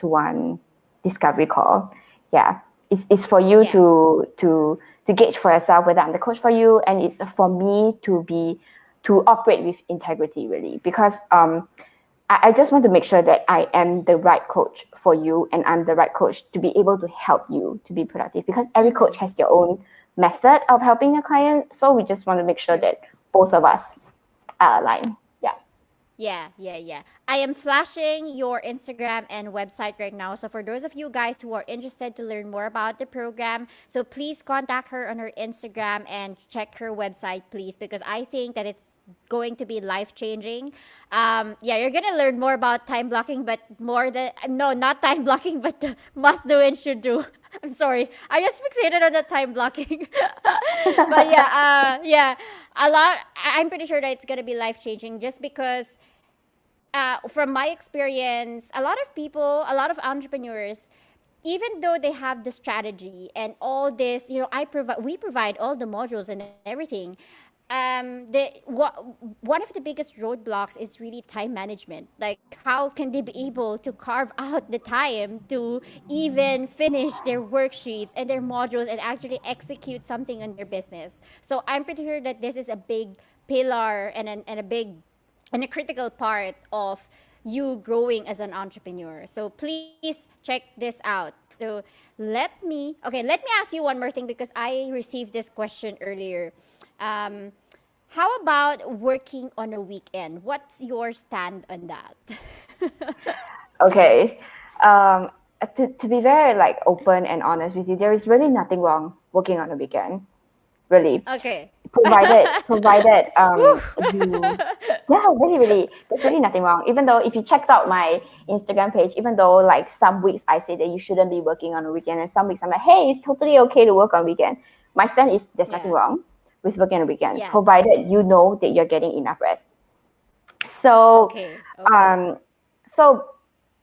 one discovery call. Yeah, it's for you Yeah. to gauge for yourself whether I'm the coach for you, and it's for me to operate with integrity really because I just want to make sure that I am the right coach for you and I'm the right coach to be able to help you to be productive because every coach Mm-hmm. has their own method of helping a client. So we just want to make sure True. that both of us are aligned. Yeah. Yeah, yeah, yeah. I am flashing your Instagram and website right now. So for those of you guys who are interested to learn more about the program, so please contact her on her Instagram and check her website, please, because I think that it's going to be life changing. Yeah, you're gonna learn more about time blocking, but more than no, not time blocking, but the must do and should do. I'm sorry, I just fixated on the time blocking. But yeah, yeah, a lot. I'm pretty sure that it's gonna be life changing, just because from my experience, a lot of people, a lot of entrepreneurs, even though they have the strategy and all this, we provide all the modules and everything. One of the biggest roadblocks is really time management. Like, how can they be able to carve out the time to even finish their worksheets and their modules and actually execute something on their business? So I'm pretty sure that this is a big pillar and a big and a critical part of you growing as an entrepreneur. So please check this out. So let me ask you one more thing, because I received this question earlier. Um, how about working on a weekend? What's your stand on that? Okay. Um, to be very like open and honest with you, there is really nothing wrong working on a weekend. Really. Okay. Provided Whew. you yeah really there's really nothing wrong even though if you checked out my Instagram page even though like some weeks I say that you shouldn't be working on a weekend and some weeks I'm like hey it's totally okay to work on weekend. My stand is there's nothing Yeah. wrong with working on a weekend Yeah. provided you know that you're getting enough rest. So Okay. Okay. um so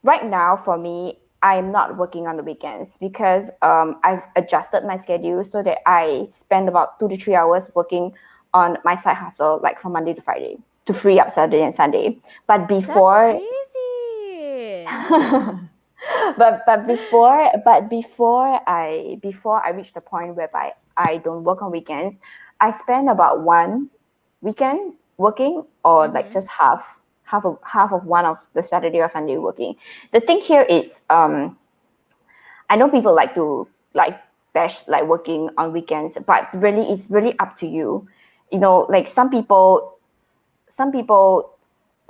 right now for me I'm not working on the weekends because I've adjusted my schedule so that I spend about 2 to 3 hours working on my side hustle like from Monday to Friday to free up Saturday and Sunday. But That's before crazy. before I reach the point whereby I don't work on weekends, I spend about one weekend working or like Mm-hmm. just half of one of the Saturday or Sunday working. The thing here is I know people like to like bash like working on weekends, but really it's really up to you. You know, like some people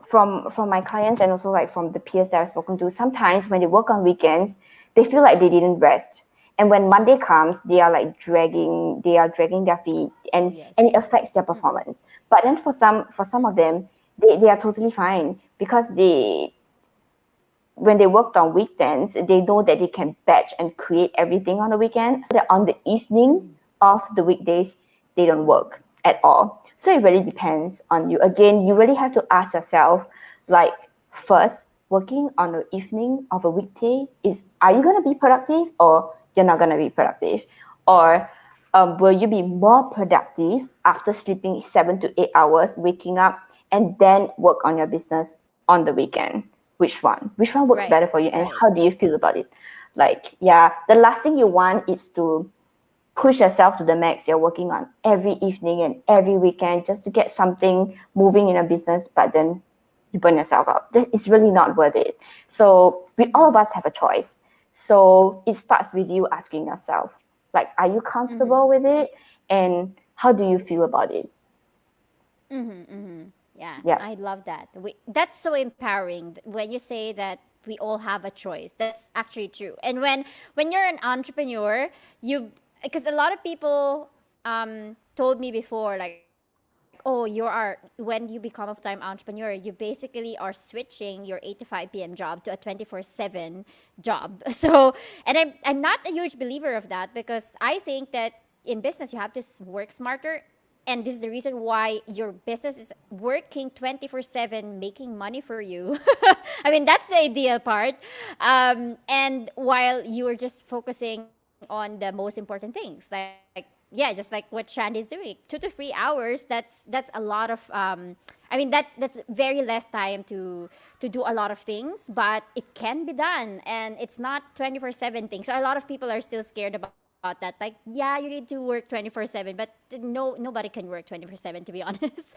from my clients and also like from the peers that I've spoken to, sometimes when they work on weekends, they feel like they didn't rest. And when Monday comes, they are dragging their feet Oh, and it yes. affects their Mm-mm. performance. But then for some of them, they are totally fine because they when they worked on weekends, they know that they can batch and create everything on the weekend so that on the evening of the weekdays, they don't work at all. So it really depends on you. Again, you really have to ask yourself, like, first, working on the evening of a weekday is, are you going to be productive or you're not going to be productive? Or will you be more productive after sleeping 7 to 8 hours, waking up, and then work on your business on the weekend? Which one works Right. better for you and Right. how do you feel about it? Like yeah, the last thing you want is to push yourself to the max. You're working on every evening and every weekend just to get something moving in a business, but then you burn yourself out. That is really not worth it. So we all of Mm-hmm. us have a choice. So it starts with you asking yourself, like, are you Mm-hmm. comfortable with it and how do you feel about it? Mm-hmm. Mm-hmm. Yeah, Yeah. I love that. That's so empowering when you say that we all have a choice. That's actually true. And when you're an entrepreneur, you because a lot of people told me before, like, oh, Oh, you are, when you become a full-time entrepreneur, you basically are switching your 8 to 5 p.m. job to a 24/7 job. So, and I'm not a huge believer of that, because I think that in business you have to work smarter, and this is the reason why your business is working 24/7, making money for you. I mean, that's the ideal part. And while you are just focusing on the most important things, like, yeah, just like what Shandy is doing, 2 to 3 hours. That's a lot of. I mean, that's very less time to do a lot of things, but it can be done, and it's not 24/7 thing. So a lot of people are still scared about that. Like, yeah, you need to work 24/7, but nobody can work 24/7, to be honest.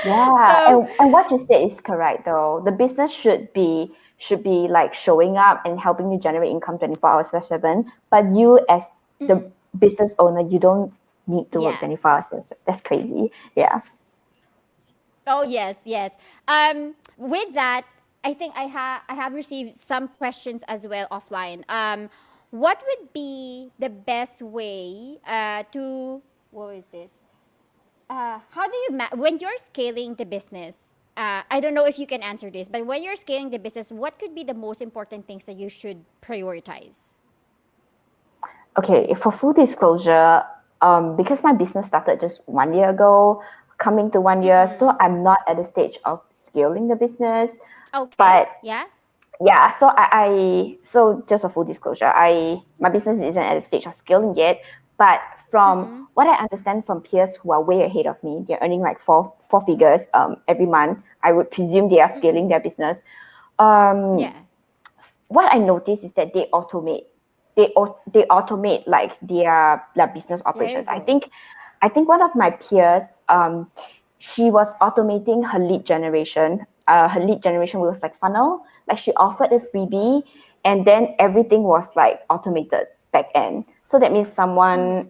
Yeah, So, and what you said is correct though. The business should be like showing up and helping you generate income 24 hours per 7. But you as the business owner, you don't need to work yeah. 24 hours. That's crazy. Yeah. Oh yes, yes. With that, I think I have received some questions as well offline. What would be the best way to, what is this? How do you when you're scaling the business? I don't know if you can answer this, but when you're scaling the business, what could be the most important things that you should prioritize? Okay, for full disclosure, because my business started just 1 year ago, coming to 1 year, so I'm not at the stage of scaling the business. Okay. But Yeah. yeah, so so just a full disclosure, my business isn't at the stage of scaling yet, but from what I understand from peers who are way ahead of me, they're earning like four figures every month. I would presume they are scaling their business. Um, Yeah. what I noticed is that they automate like their business There you operations. go. I think one of my peers, she was automating her lead generation was like funnel. Like she offered a freebie, and then everything was like automated back end. So that means someone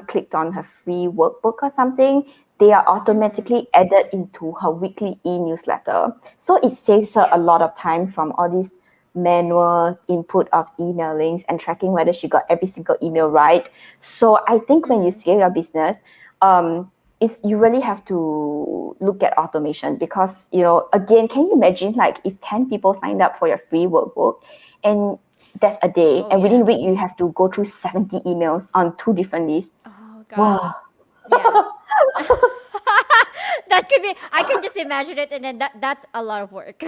clicked on her free workbook or something. They are automatically added into her weekly e-newsletter. So it saves her Yeah. a lot of time from all these manual input of emailings and tracking whether she got every single email right. So I think when you scale your business, is you really have to look at automation because again, can you imagine like if 10 people signed up for your free workbook and that's a day, Oh and within yeah. a week you have to go through 70 emails on two different lists. Oh Wow. God. Yeah. That could be. I can just imagine it, and then that's a lot of work.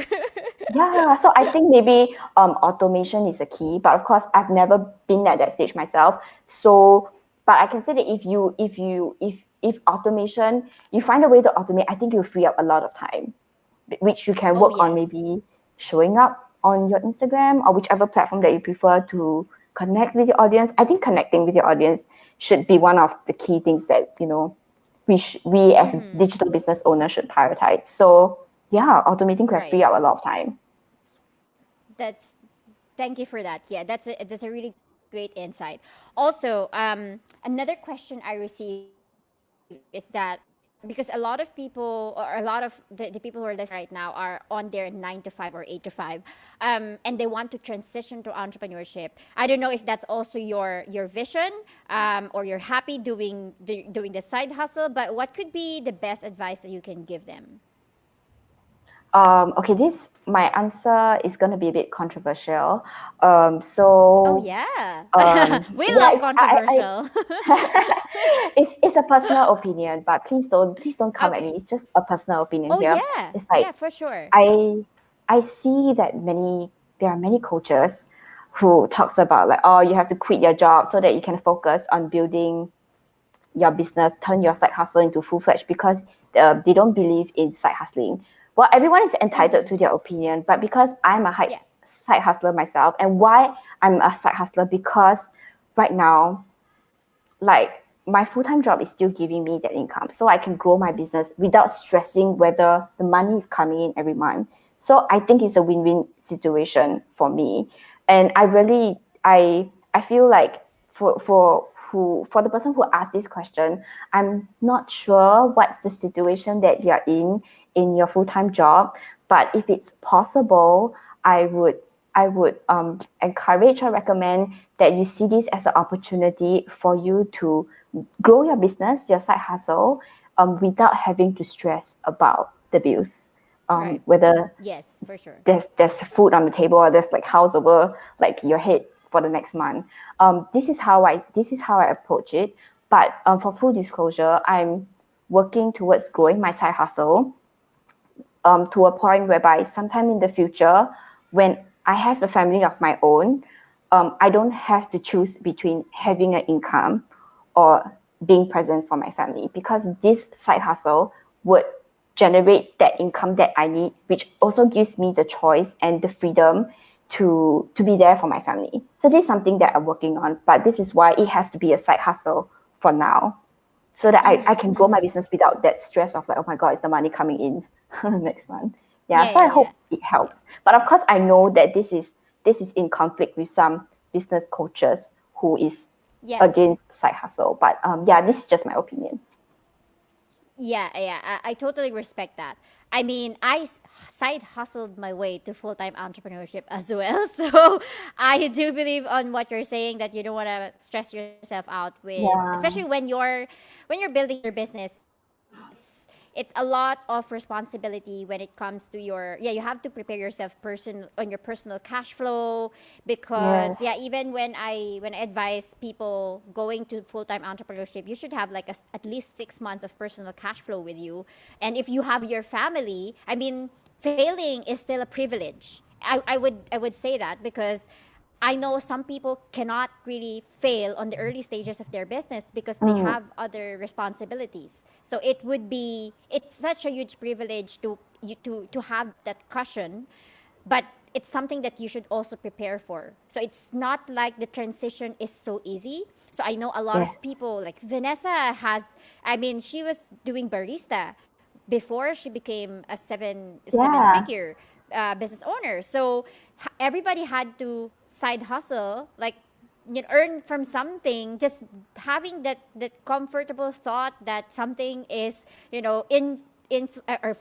Yeah, so I think maybe automation is a key, but of course I've never been at that stage myself. So, but I can say that if automation, you find a way to automate, I think you'll free up a lot of time, which you can Oh work on yes. maybe showing up on your Instagram or whichever platform that you prefer to connect with your audience. I think connecting with your audience should be one of the key things that we as digital business owners should prioritize. So yeah, automating can Right. free up a lot of time. That's, thank you for that. Yeah, that's a really great insight. Also, another question I received is that, because a lot of people, or a lot of the people who are listening right now are on their 9 to 5 or 8 to 5, and they want to transition to entrepreneurship. I don't know if that's also your vision, or you're happy doing the side hustle. But what could be the best advice that you can give them? Okay, this my answer is gonna be a bit controversial. Oh So yeah, we yeah, love controversial. it's a personal opinion, but please don't come at me. Okay. It's just a personal opinion Oh here. yeah, It's like yeah, for sure. I I see that there are many coaches who talks about like, oh, you have to quit your job so that you can focus on building your business, turn your side hustle into full-fledged because they don't believe in side hustling. Well, everyone is entitled to their opinion, but because I'm a Yeah. side hustler myself, and why I'm a side hustler, because right now, like my full-time job is still giving me that income so I can grow my business without stressing whether the money is coming in every month. So I think it's a win-win situation for me. And I feel like for the person who asked this question, I'm not sure what's the situation that you're in your full-time job, but if it's possible, I would encourage or recommend that you see this as an opportunity for you to grow your business, your side hustle, without having to stress about the bills, Right. whether Yes, for sure. there's food on the table or there's like house over like your head for the next month. This is how I approach it. But for full disclosure, I'm working towards growing my side hustle to a point whereby sometime in the future, when I have a family of my own, I don't have to choose between having an income or being present for my family, because this side hustle would generate that income that I need, which also gives me the choice and the freedom to be there for my family. So this is something that I'm working on, but this is why it has to be a side hustle for now, so that I can grow my business without that stress of like, oh my God, is the money coming in next month? Yeah, Yeah, so yeah, I yeah. hope it helps. But of course, I know that this is in conflict with some business coaches who is Yeah. against side hustle. But yeah, this is just my opinion. Yeah, yeah, I totally respect that. I mean, side hustled my way to full time entrepreneurship as well. So I do believe on what you're saying, that you don't want to stress yourself out with, especially Yeah. when you're building your business. It's a lot of responsibility when it comes to your, yeah, you have to prepare yourself on your personal cash flow, because Yes. yeah, even when I advise people going to full-time entrepreneurship, you should have like at least 6 months of personal cash flow with you. And if you have your family, I mean, failing is still a privilege. I would say that, because I know some people cannot really fail on the early stages of their business because they Mm, have other responsibilities. So it's such a huge privilege to have that cushion, but it's something that you should also prepare for. So it's not like the transition is so easy. So I know a lot of yes. people, like Vanessa I mean, she was doing barista before she became a seven Yeah. figure business owner. So everybody had to side hustle, like, earn from something, just having that comfortable thought that something is, in or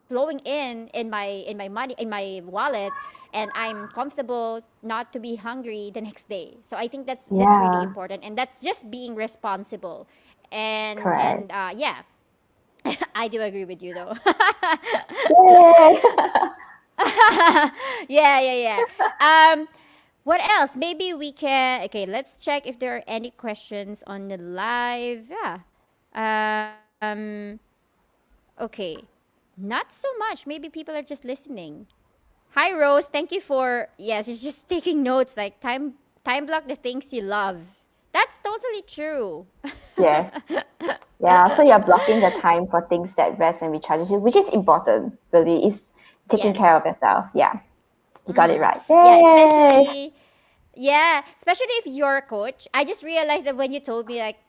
flowing in my money, in my wallet, and I'm comfortable not to be hungry the next day. So I think that's really Yeah. important, and that's just being responsible. And Correct. yeah, I do agree with you though. Yay. Yeah, yeah, yeah. What else? Maybe we can. Okay, let's check if there are any questions on the live. Yeah. Um. Okay. Not so much. Maybe people are just listening. Hi, Rose. Thank you for. Yes, it's just taking notes. Like time block the things you love. That's totally true. Yes. Yeah, so you're blocking the time for things that rest and recharges you, which is important, really, is taking Yes. care of yourself. Yeah, you got it right. Yeah, Yay! especially if you're a coach. I just realized that when you told me, like,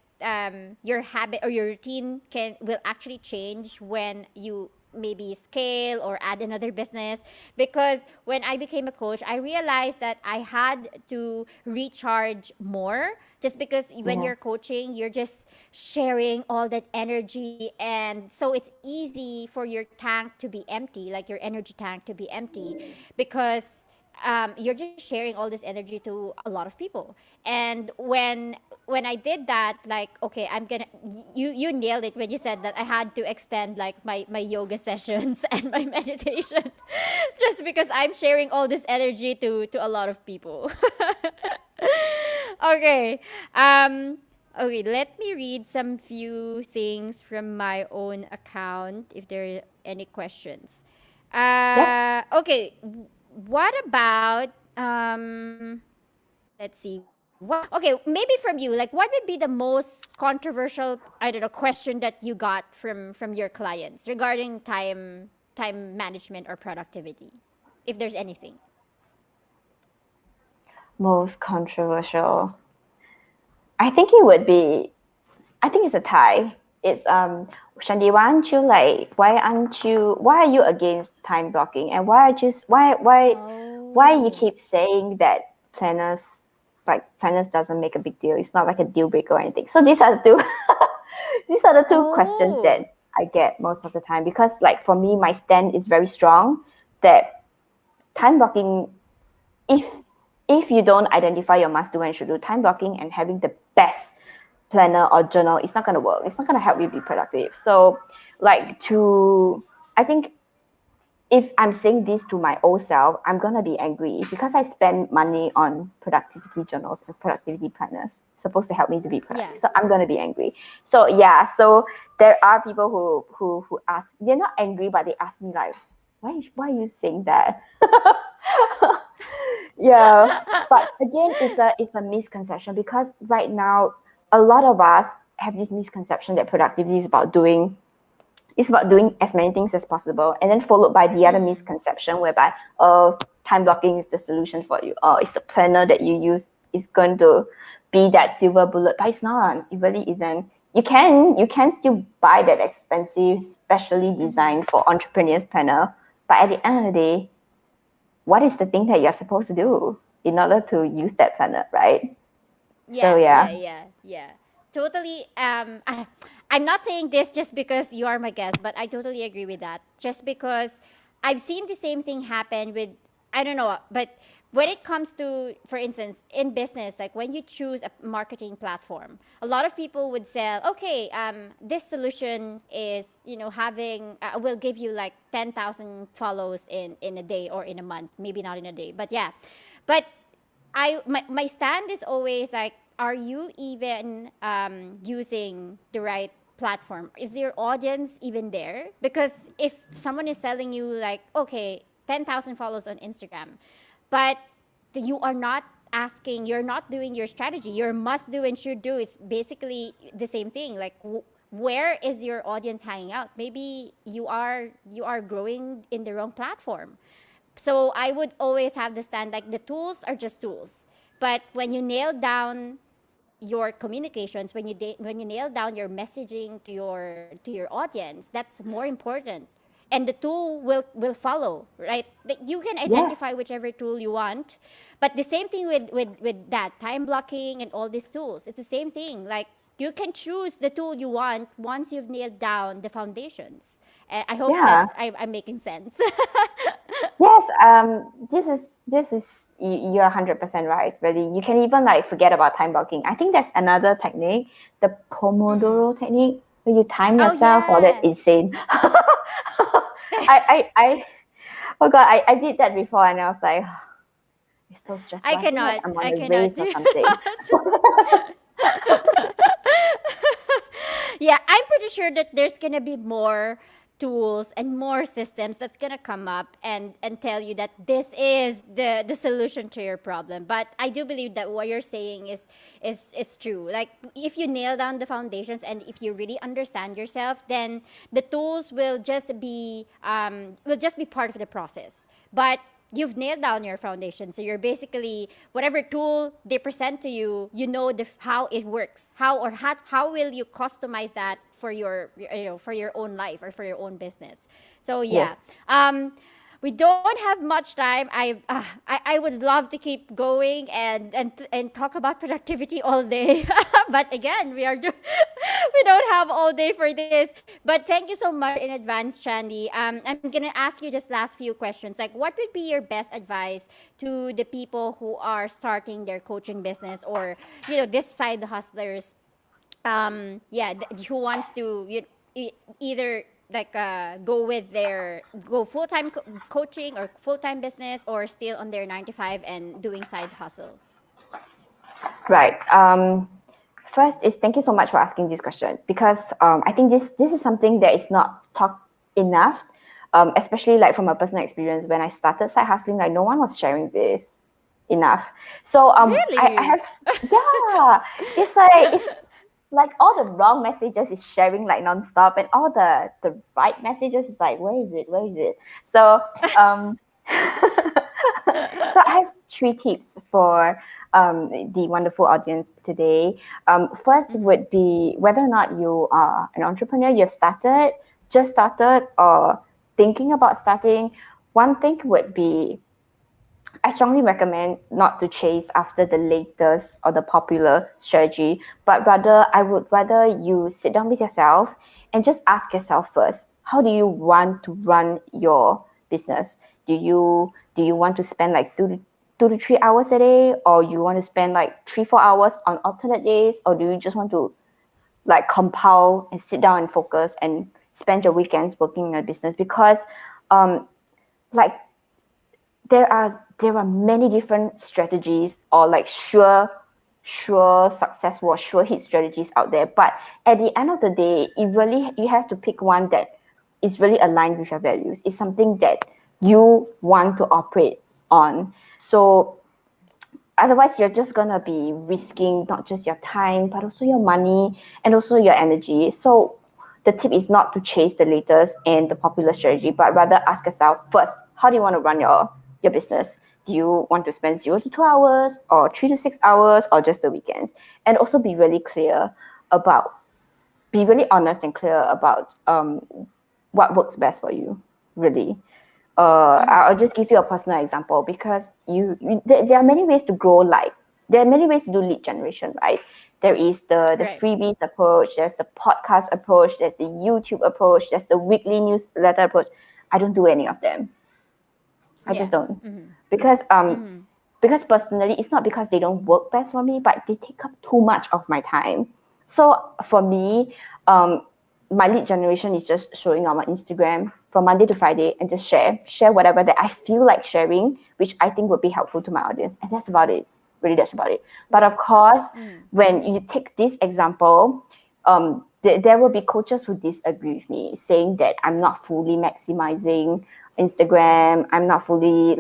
your habit or your routine will actually change when you maybe scale or add another business. Because when I became a coach, I realized that I had to recharge more, just because when you're Yes. coaching, you're just sharing all that energy, and so it's easy for your tank to be empty, like your energy tank to be empty, because you're just sharing all this energy to a lot of people. And when I did that, like, okay, you nailed it when you said that I had to extend like my yoga sessions and my meditation, just because I'm sharing all this energy to a lot of people. Okay. Okay, let me read some few things from my own account if there are any questions. Yep. Okay, what about let's see. What Okay, maybe from you, like, what would be the most controversial, I don't know, question that you got from your clients regarding time management or productivity, if there's anything. Most controversial. I think it would be. I think it's a tie. It's Shandy, why are you against time blocking, and why you Oh. keep saying that planners doesn't make a big deal. It's not like a deal breaker or anything. So these are the two these are the two questions Oh. that I get most of the time, because like for me, my stand is very strong that time blocking, if if you don't identify your must do and should do, time blocking and having the best planner or journal, it's not going to work. It's not going to help you be productive. So I think if I'm saying this to my old self, I'm going to be angry because I spend money on productivity journals and productivity planners supposed to help me to be productive. Yeah. So I'm going to be angry. So yeah, so there are people who ask, they're not angry, but they ask me like, why are you saying that? Yeah, but again, it's a misconception because right now a lot of us have this misconception that productivity is about doing as many things as possible, and then followed by the other Mm. misconception whereby, oh, time blocking is the solution for you. Oh, it's the planner that you use is going to be that silver bullet, but it's not. It really isn't. You can still buy that expensive, specially Mm-hmm. designed for entrepreneurs planner, but at the end of the day, what is the thing that you're supposed to do in order to use that planner, right? So Yeah, yeah, yeah, yeah, yeah. Totally. I'm not saying this just because you are my guest, but I totally agree with that. Just because I've seen the same thing happen with, I don't know, but when it comes to, for instance, in business, like when you choose a marketing platform, a lot of people would say, okay, this solution is, having, will give you like 10,000 follows in a day or in a month, maybe not in a day, but yeah. But my stand is always like, are you even using the right platform? Is your audience even there? Because if someone is selling you like, okay, 10,000 follows on Instagram, but you are not asking, you're not doing your strategy, your must do and should do is basically the same thing. Like, where is your audience hanging out? Maybe you are growing in the wrong platform. So I would always have the stand like the tools are just tools. But when you nail down your communications, when you nail down your messaging to your audience, that's more important. And the tool will follow, right? Like, you can yes, identify whichever tool you want, but the same thing with that time blocking and all these tools. It's the same thing. Like, you can choose the tool you want once you've nailed down the foundations. I hope that yeah. I'm making sense. Yes, this is you're 100% right. Really, you can even like forget about time blocking. I think that's another technique, the Mm. Pomodoro technique, where you time Oh yourself. Oh, that's yeah. insane. I oh god, I did that before, and I was like, it's so stressful. I I feel like cannot. I'm on I a cannot race or do something. that. Yeah, I'm pretty sure that there's gonna be more tools and more systems that's gonna come up and tell you that this is the solution to your problem. But I do believe that what you're saying is true. Like, if you nail down the foundations and if you really understand yourself, then the tools will just be part of the process. But you've nailed down your foundation. So you're basically, whatever tool they present to you, you know how it works. How will you customize that for your own life or for your own business. So yeah. Yes. We don't have much time. I would love to keep going and talk about productivity all day. But again, we don't have all day for this. But thank you so much in advance, Shandy. I'm gonna ask you just last few questions. Like, what would be your best advice to the people who are starting their coaching business, or this side hustlers, yeah, who wants to either like go full-time coaching or full-time business, or still on their 9 to 5 and doing side hustle. Right. First is thank you so much for asking this question because I think this is something that is not talked enough, especially like from a personal experience. When I started side hustling, like no one was sharing this enough. So I Really? have, yeah, it's like all the wrong messages is sharing like nonstop, and all the right messages is like, where is it? So um so I have three tips for the wonderful audience today. First Mm-hmm. would be whether or not you are an entrepreneur, you've just started, or thinking about starting. One thing would be, I strongly recommend not to chase after the latest or the popular strategy, but rather I would rather you sit down with yourself and just ask yourself first, how do you want to run your business? Do you want to spend like 2 to 3 hours a day, or you want to spend like 3 4 hours on alternate days, or do you just want to like compile and sit down and focus and spend your weekends working in a business, because like there are many different strategies, or like sure successful or sure hit strategies out there. But at the end of the day, you have to pick one that is really aligned with your values. It's something that you want to operate on. So otherwise, you're just gonna be risking not just your time, but also your money and also your energy. So the tip is not to chase the latest and the popular strategy, but rather ask yourself first, how do you want to run your business? Do you want to spend 0 to 2 hours, or 3 to 6 hours, or just the weekends? And also be really honest and clear about what works best for you, really. I'll just give you a personal example, because there are many ways to grow. Like, there are many ways to do lead generation, right? There is the Right. freebies approach, there's the podcast approach, there's the YouTube approach, there's the weekly newsletter approach. I don't do any of them. I Yeah. just don't, Mm-hmm. because Mm-hmm. because personally, it's not because they don't work best for me, but they take up too much of my time. So for me, my lead generation is just showing up on Instagram from Monday to Friday and just share whatever that I feel like sharing, which I think would be helpful to my audience. And that's about it. Really, that's about it. But of Right. course, Mm. when you take this example, there will be coaches who disagree with me, saying that I'm not fully maximizing Instagram. I'm not fully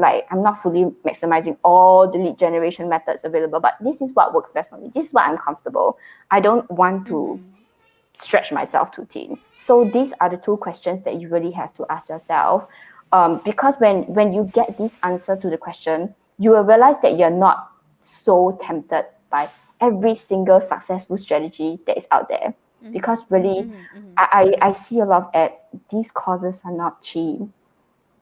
maximizing all the lead generation methods available. But this is what works best for me. This is what I'm comfortable. I don't want to Mm-hmm. stretch myself too thin. So these are the two questions that you really have to ask yourself. Because when you get this answer to the question, you will realize that you're not so tempted by every single successful strategy that is out there. Mm-hmm. Because really, Mm-hmm. Mm-hmm. I see a lot of ads. These courses are not cheap.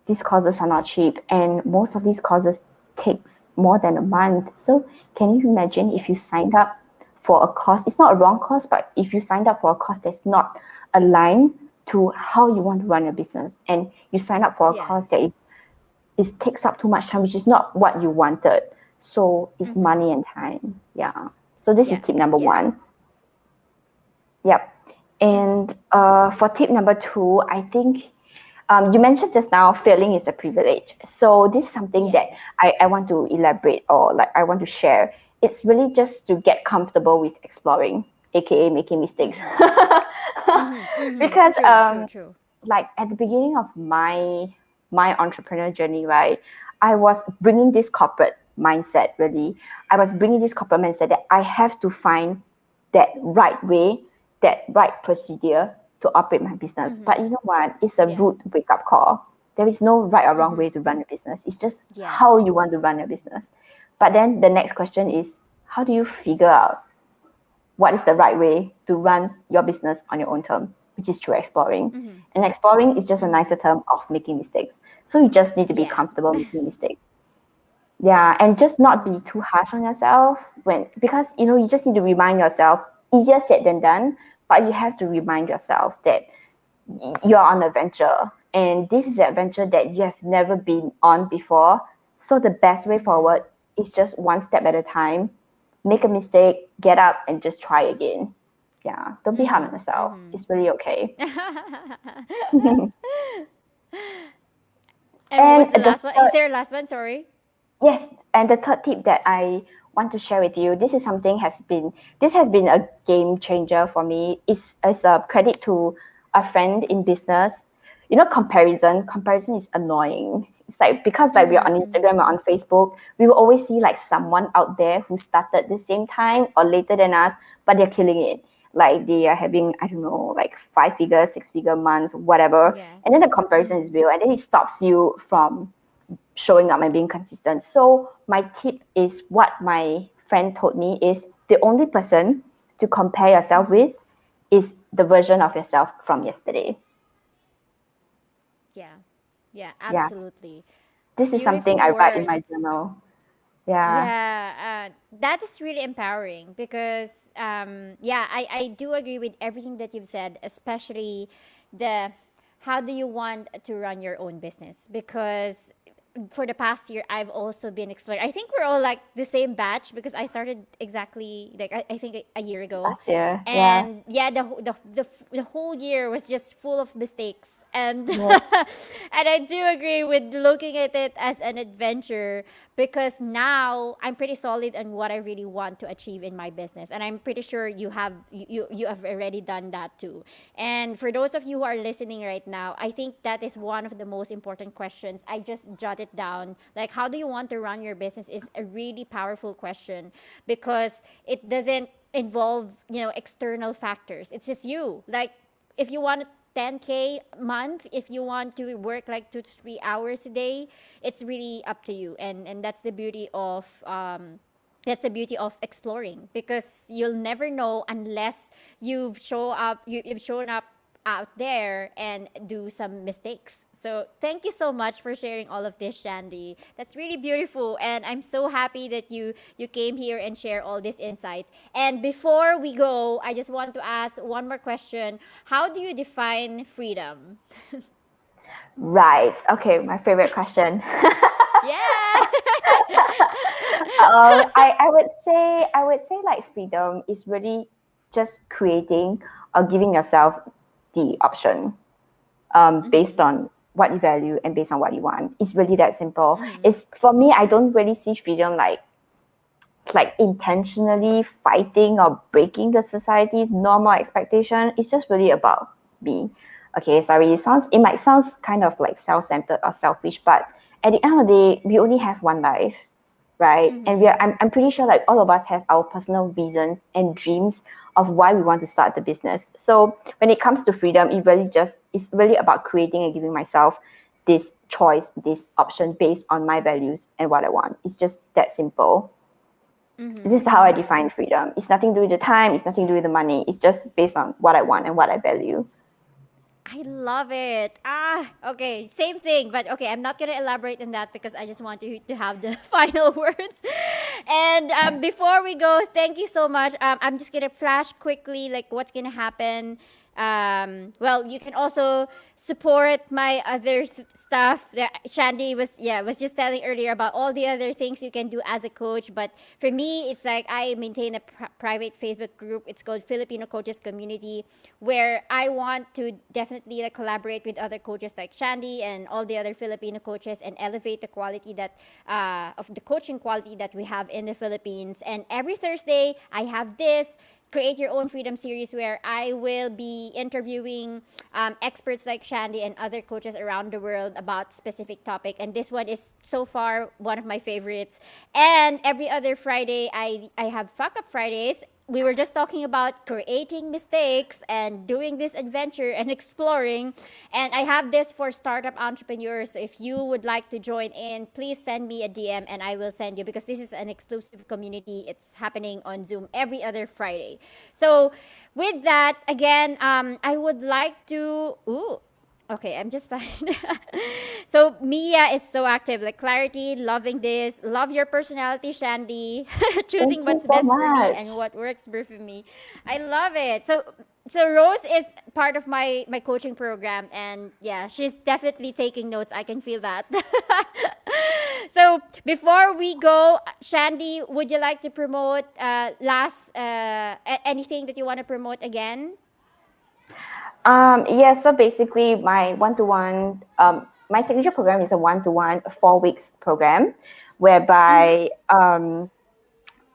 These courses are not cheap, and most of these courses takes more than a month. So can you imagine if you Yes. signed up for a course? It's not a wrong course, but if you signed up for a course that's not aligned to how you want to run your business, and you sign up for a Yeah. course that is takes up too much time, which is not what you wanted. So it's Mm-hmm. money and time. Yeah. So this is Yeah. tip number Yeah. one. Yep. Mm-hmm. And for tip number two, I think you mentioned just now failing is a privilege. So this is something Yeah. that I want to elaborate, or like I want to share. It's really just to get comfortable with exploring, aka making mistakes. Mm-hmm. Mm-hmm. Mm-hmm. Because True. True. True. like at the beginning of my entrepreneur journey, right, I was bringing this corporate mindset. Really, I was bringing this corporate mindset that I have to find that right way, that right procedure to operate my business. Mm-hmm. But you know what? It's a Yeah. rude wake up call. There is no right or wrong Mm-hmm. way to run a business. It's just Yeah. how you want to run a business. But then the next question is, how do you figure out what is the right way to run your business on your own term, which is through exploring. Mm-hmm. And exploring is just a Mm-hmm. nicer term of making mistakes. So you just need to be Yeah. comfortable making mistakes. Yeah, and just not be Mm-hmm. too harsh on yourself, because you just need to remind yourself, easier said than done, but you have to remind yourself that you're on an adventure, and this is an adventure that you have never been on before. So the best way Mm-hmm. forward is just one step at a time. Make a mistake, get up, and just try again. Yeah, don't be hard on Mm-hmm. yourself. Mm-hmm. It's really okay. And what And was the the last one? Is third there a last one? Sorry. Yes, and the third tip that I want to share with you, this has been a game changer for me. It's a credit to a friend in business. Comparison is annoying. It's like, because like we're Mm-hmm. on Mm-hmm. Instagram or on Facebook, we will always see like someone out there who started the same time or later than us, but they're killing it. Like they are having, I don't know, like 5 figure, 6 figure months, whatever. Yeah. And then the comparison Mm-hmm. is real, and then it stops you from showing up and being consistent. So my tip is, what my friend told me is, the only person to compare yourself Mm-hmm. with is the version of yourself from yesterday. Yeah. Yeah. Yeah, Absolutely. this is something Beautiful I write in my words. journal. Yeah, Yeah, that is really empowering because, yeah, I do agree with everything that you've said, especially the how do you want to run your own business? Because for the past year, I've also been exploring. I think we're all like the same batch because I started exactly like I think a year ago, Last year, yeah. and yeah, the whole year was just full of mistakes, and Yeah. and I do agree with looking at it as an adventure because now I'm pretty solid on what I really want to achieve in my business, and I'm pretty sure you have already done that too. And for those of you who are listening right now, I think that is one of the most important questions. I just jotted down like how do you want to run your business is a really powerful question because it doesn't involve, external factors. It's just you. Like if you want 10K a month, if you want to work like 2 to 3 hours a day, it's really up to you. And that's the beauty of exploring because you'll never know unless you've shown up out there and do some mistakes. So thank you so much for sharing all of this, Shandy. That's really beautiful, and I'm so happy that you came here and share all these insights. And before we go, I just want to ask one more question. How do you define freedom? Right. Okay, my favorite question. Yeah. I would say like freedom is really just creating or giving yourself the option based Mm-hmm. on what you value and based on what you want. It's really that simple. Mm-hmm. It's for me, I don't really see freedom like intentionally fighting or breaking the society's normal expectation. It's just really about me. Okay, sorry, it might sound kind of like self-centered or selfish, but at the end of the day, we only have one life, right? And Mm-hmm. I'm pretty sure like all of us have our personal reasons and dreams of why we want to start the business. So when it comes to freedom, it's really about creating and giving myself this choice, this option based on my values and what I want. It's just that simple. This is how I Mm-hmm. define freedom. It's nothing to do with the time, it's nothing to do with the money. It's just based on what I want and what I value. I love it. Okay, same thing, but okay, I'm not gonna elaborate on that because I just want you to have the final words. And before we go, thank you so much. I'm just gonna flash quickly like what's gonna happen. Well, you can also support my other stuff. Shandy was just telling earlier about all the other things you can do as a coach. But for me, it's like I maintain a private Facebook group. It's called Filipino Coaches Community, where I want to definitely like collaborate with other coaches like Shandy and all the other Filipino coaches and elevate the quality that of the coaching quality that we have in the Philippines. And every Thursday, I have this Create Your Own Freedom series where I will be interviewing experts like Shandy and other coaches around the world about specific topic. And this one is so far one of my favorites. And every other Friday, I have Fuck Up Fridays. We were just talking about creating mistakes and doing this adventure and exploring. And I have this for startup entrepreneurs. So if you would like to join in, please send me a DM and I will send you because this is an exclusive community. It's happening on Zoom every other Friday. So with that, again, I would like to. Ooh, okay, I'm just fine. So Mia is so active, like clarity, loving this, love your personality, Shandy, choosing Thank you what's so best for me and much. what works for me. I love it. So Rose is part of my coaching program, and yeah, she's definitely taking notes. I can feel that. So before we go, Shandy, would you like to promote anything that you want to promote again? Yeah, so basically my signature program is a one-to-one 4 weeks program Mm-hmm.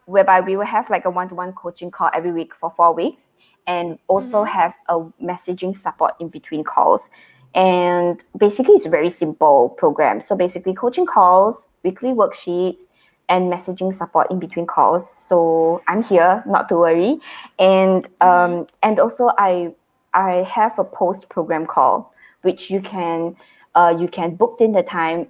whereby we will have like a one-to-one coaching call every week for 4 weeks and also Mm-hmm. have a messaging support in between calls. And basically, it's a very simple program. So basically, coaching calls, weekly worksheets, and messaging support in between calls. So I'm here, not to worry. Mm-hmm. And also I have a post program call, which you can book in the time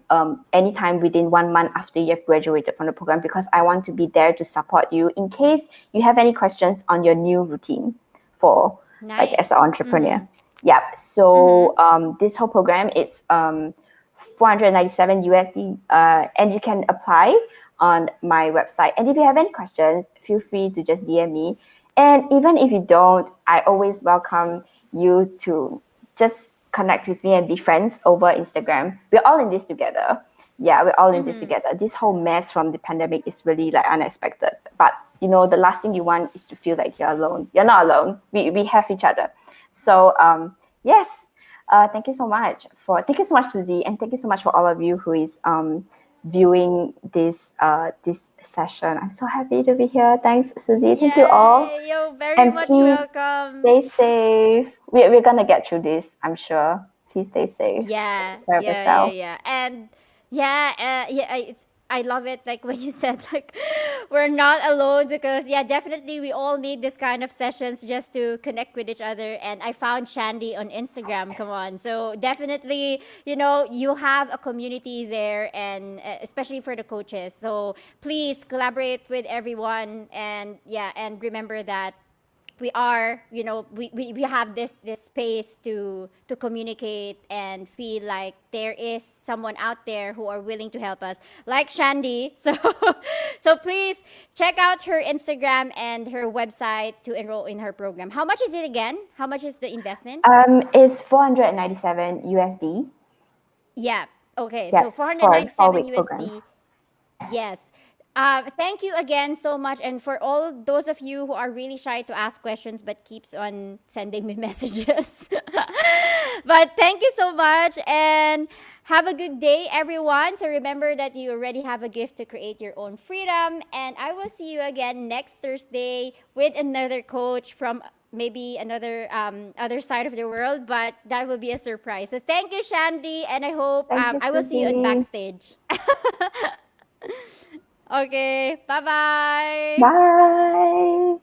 anytime within 1 month after you have graduated from the program because I want to be there to support you in case you have any questions on your new routine for like as an Nice. entrepreneur. Mm-hmm. Yeah. Mm-hmm. So this whole program is 497 USD, and you can apply on my website. And if you have any questions, feel free to just DM me. And even if you don't, I always welcome you to just connect with me and be friends over Instagram. We're all in this together. yeah, we're all in this Mm-hmm. together. This whole mess from the pandemic is really like unexpected. But the last thing you want is to feel like you're alone. You're not alone. We have each other. So yes, thank you so much, Susie, and thank you so much for all of you who is viewing this session. I'm so happy to be here. Thanks, Susie. Thank you all. Yay! You're very And much please welcome. stay safe. We're gonna get through this, I'm sure. Please stay safe. Yeah, Take care of yeah, yeah, yourself. yeah. And yeah, I love it like when you said like we're not alone because yeah, definitely we all need this kind of sessions just to connect with each other. And I found Shandy on Instagram. Come on, so definitely you have a community there, and especially for the coaches. So please collaborate with everyone, and yeah, and remember that we are we have this space to communicate and feel like there is someone out there who are willing to help us like Shandy. So so please check out her Instagram and her website to enroll in her program. How much is it again? How much is the investment? It's 497 USD. Yeah, okay, so Yep, for 497 4-week program. USD. Yes. Thank you again so much. And for all those of you who are really shy to ask questions but keeps on sending me messages. But thank you so much and have a good day, everyone. So remember that you already have a gift to create your own freedom. And I will see you again next Thursday with another coach from maybe another other side of the world, but that will be a surprise. So thank you, Shandy, and I hope Thank you, I will see you in Susie. backstage. Okay, bye bye. Bye.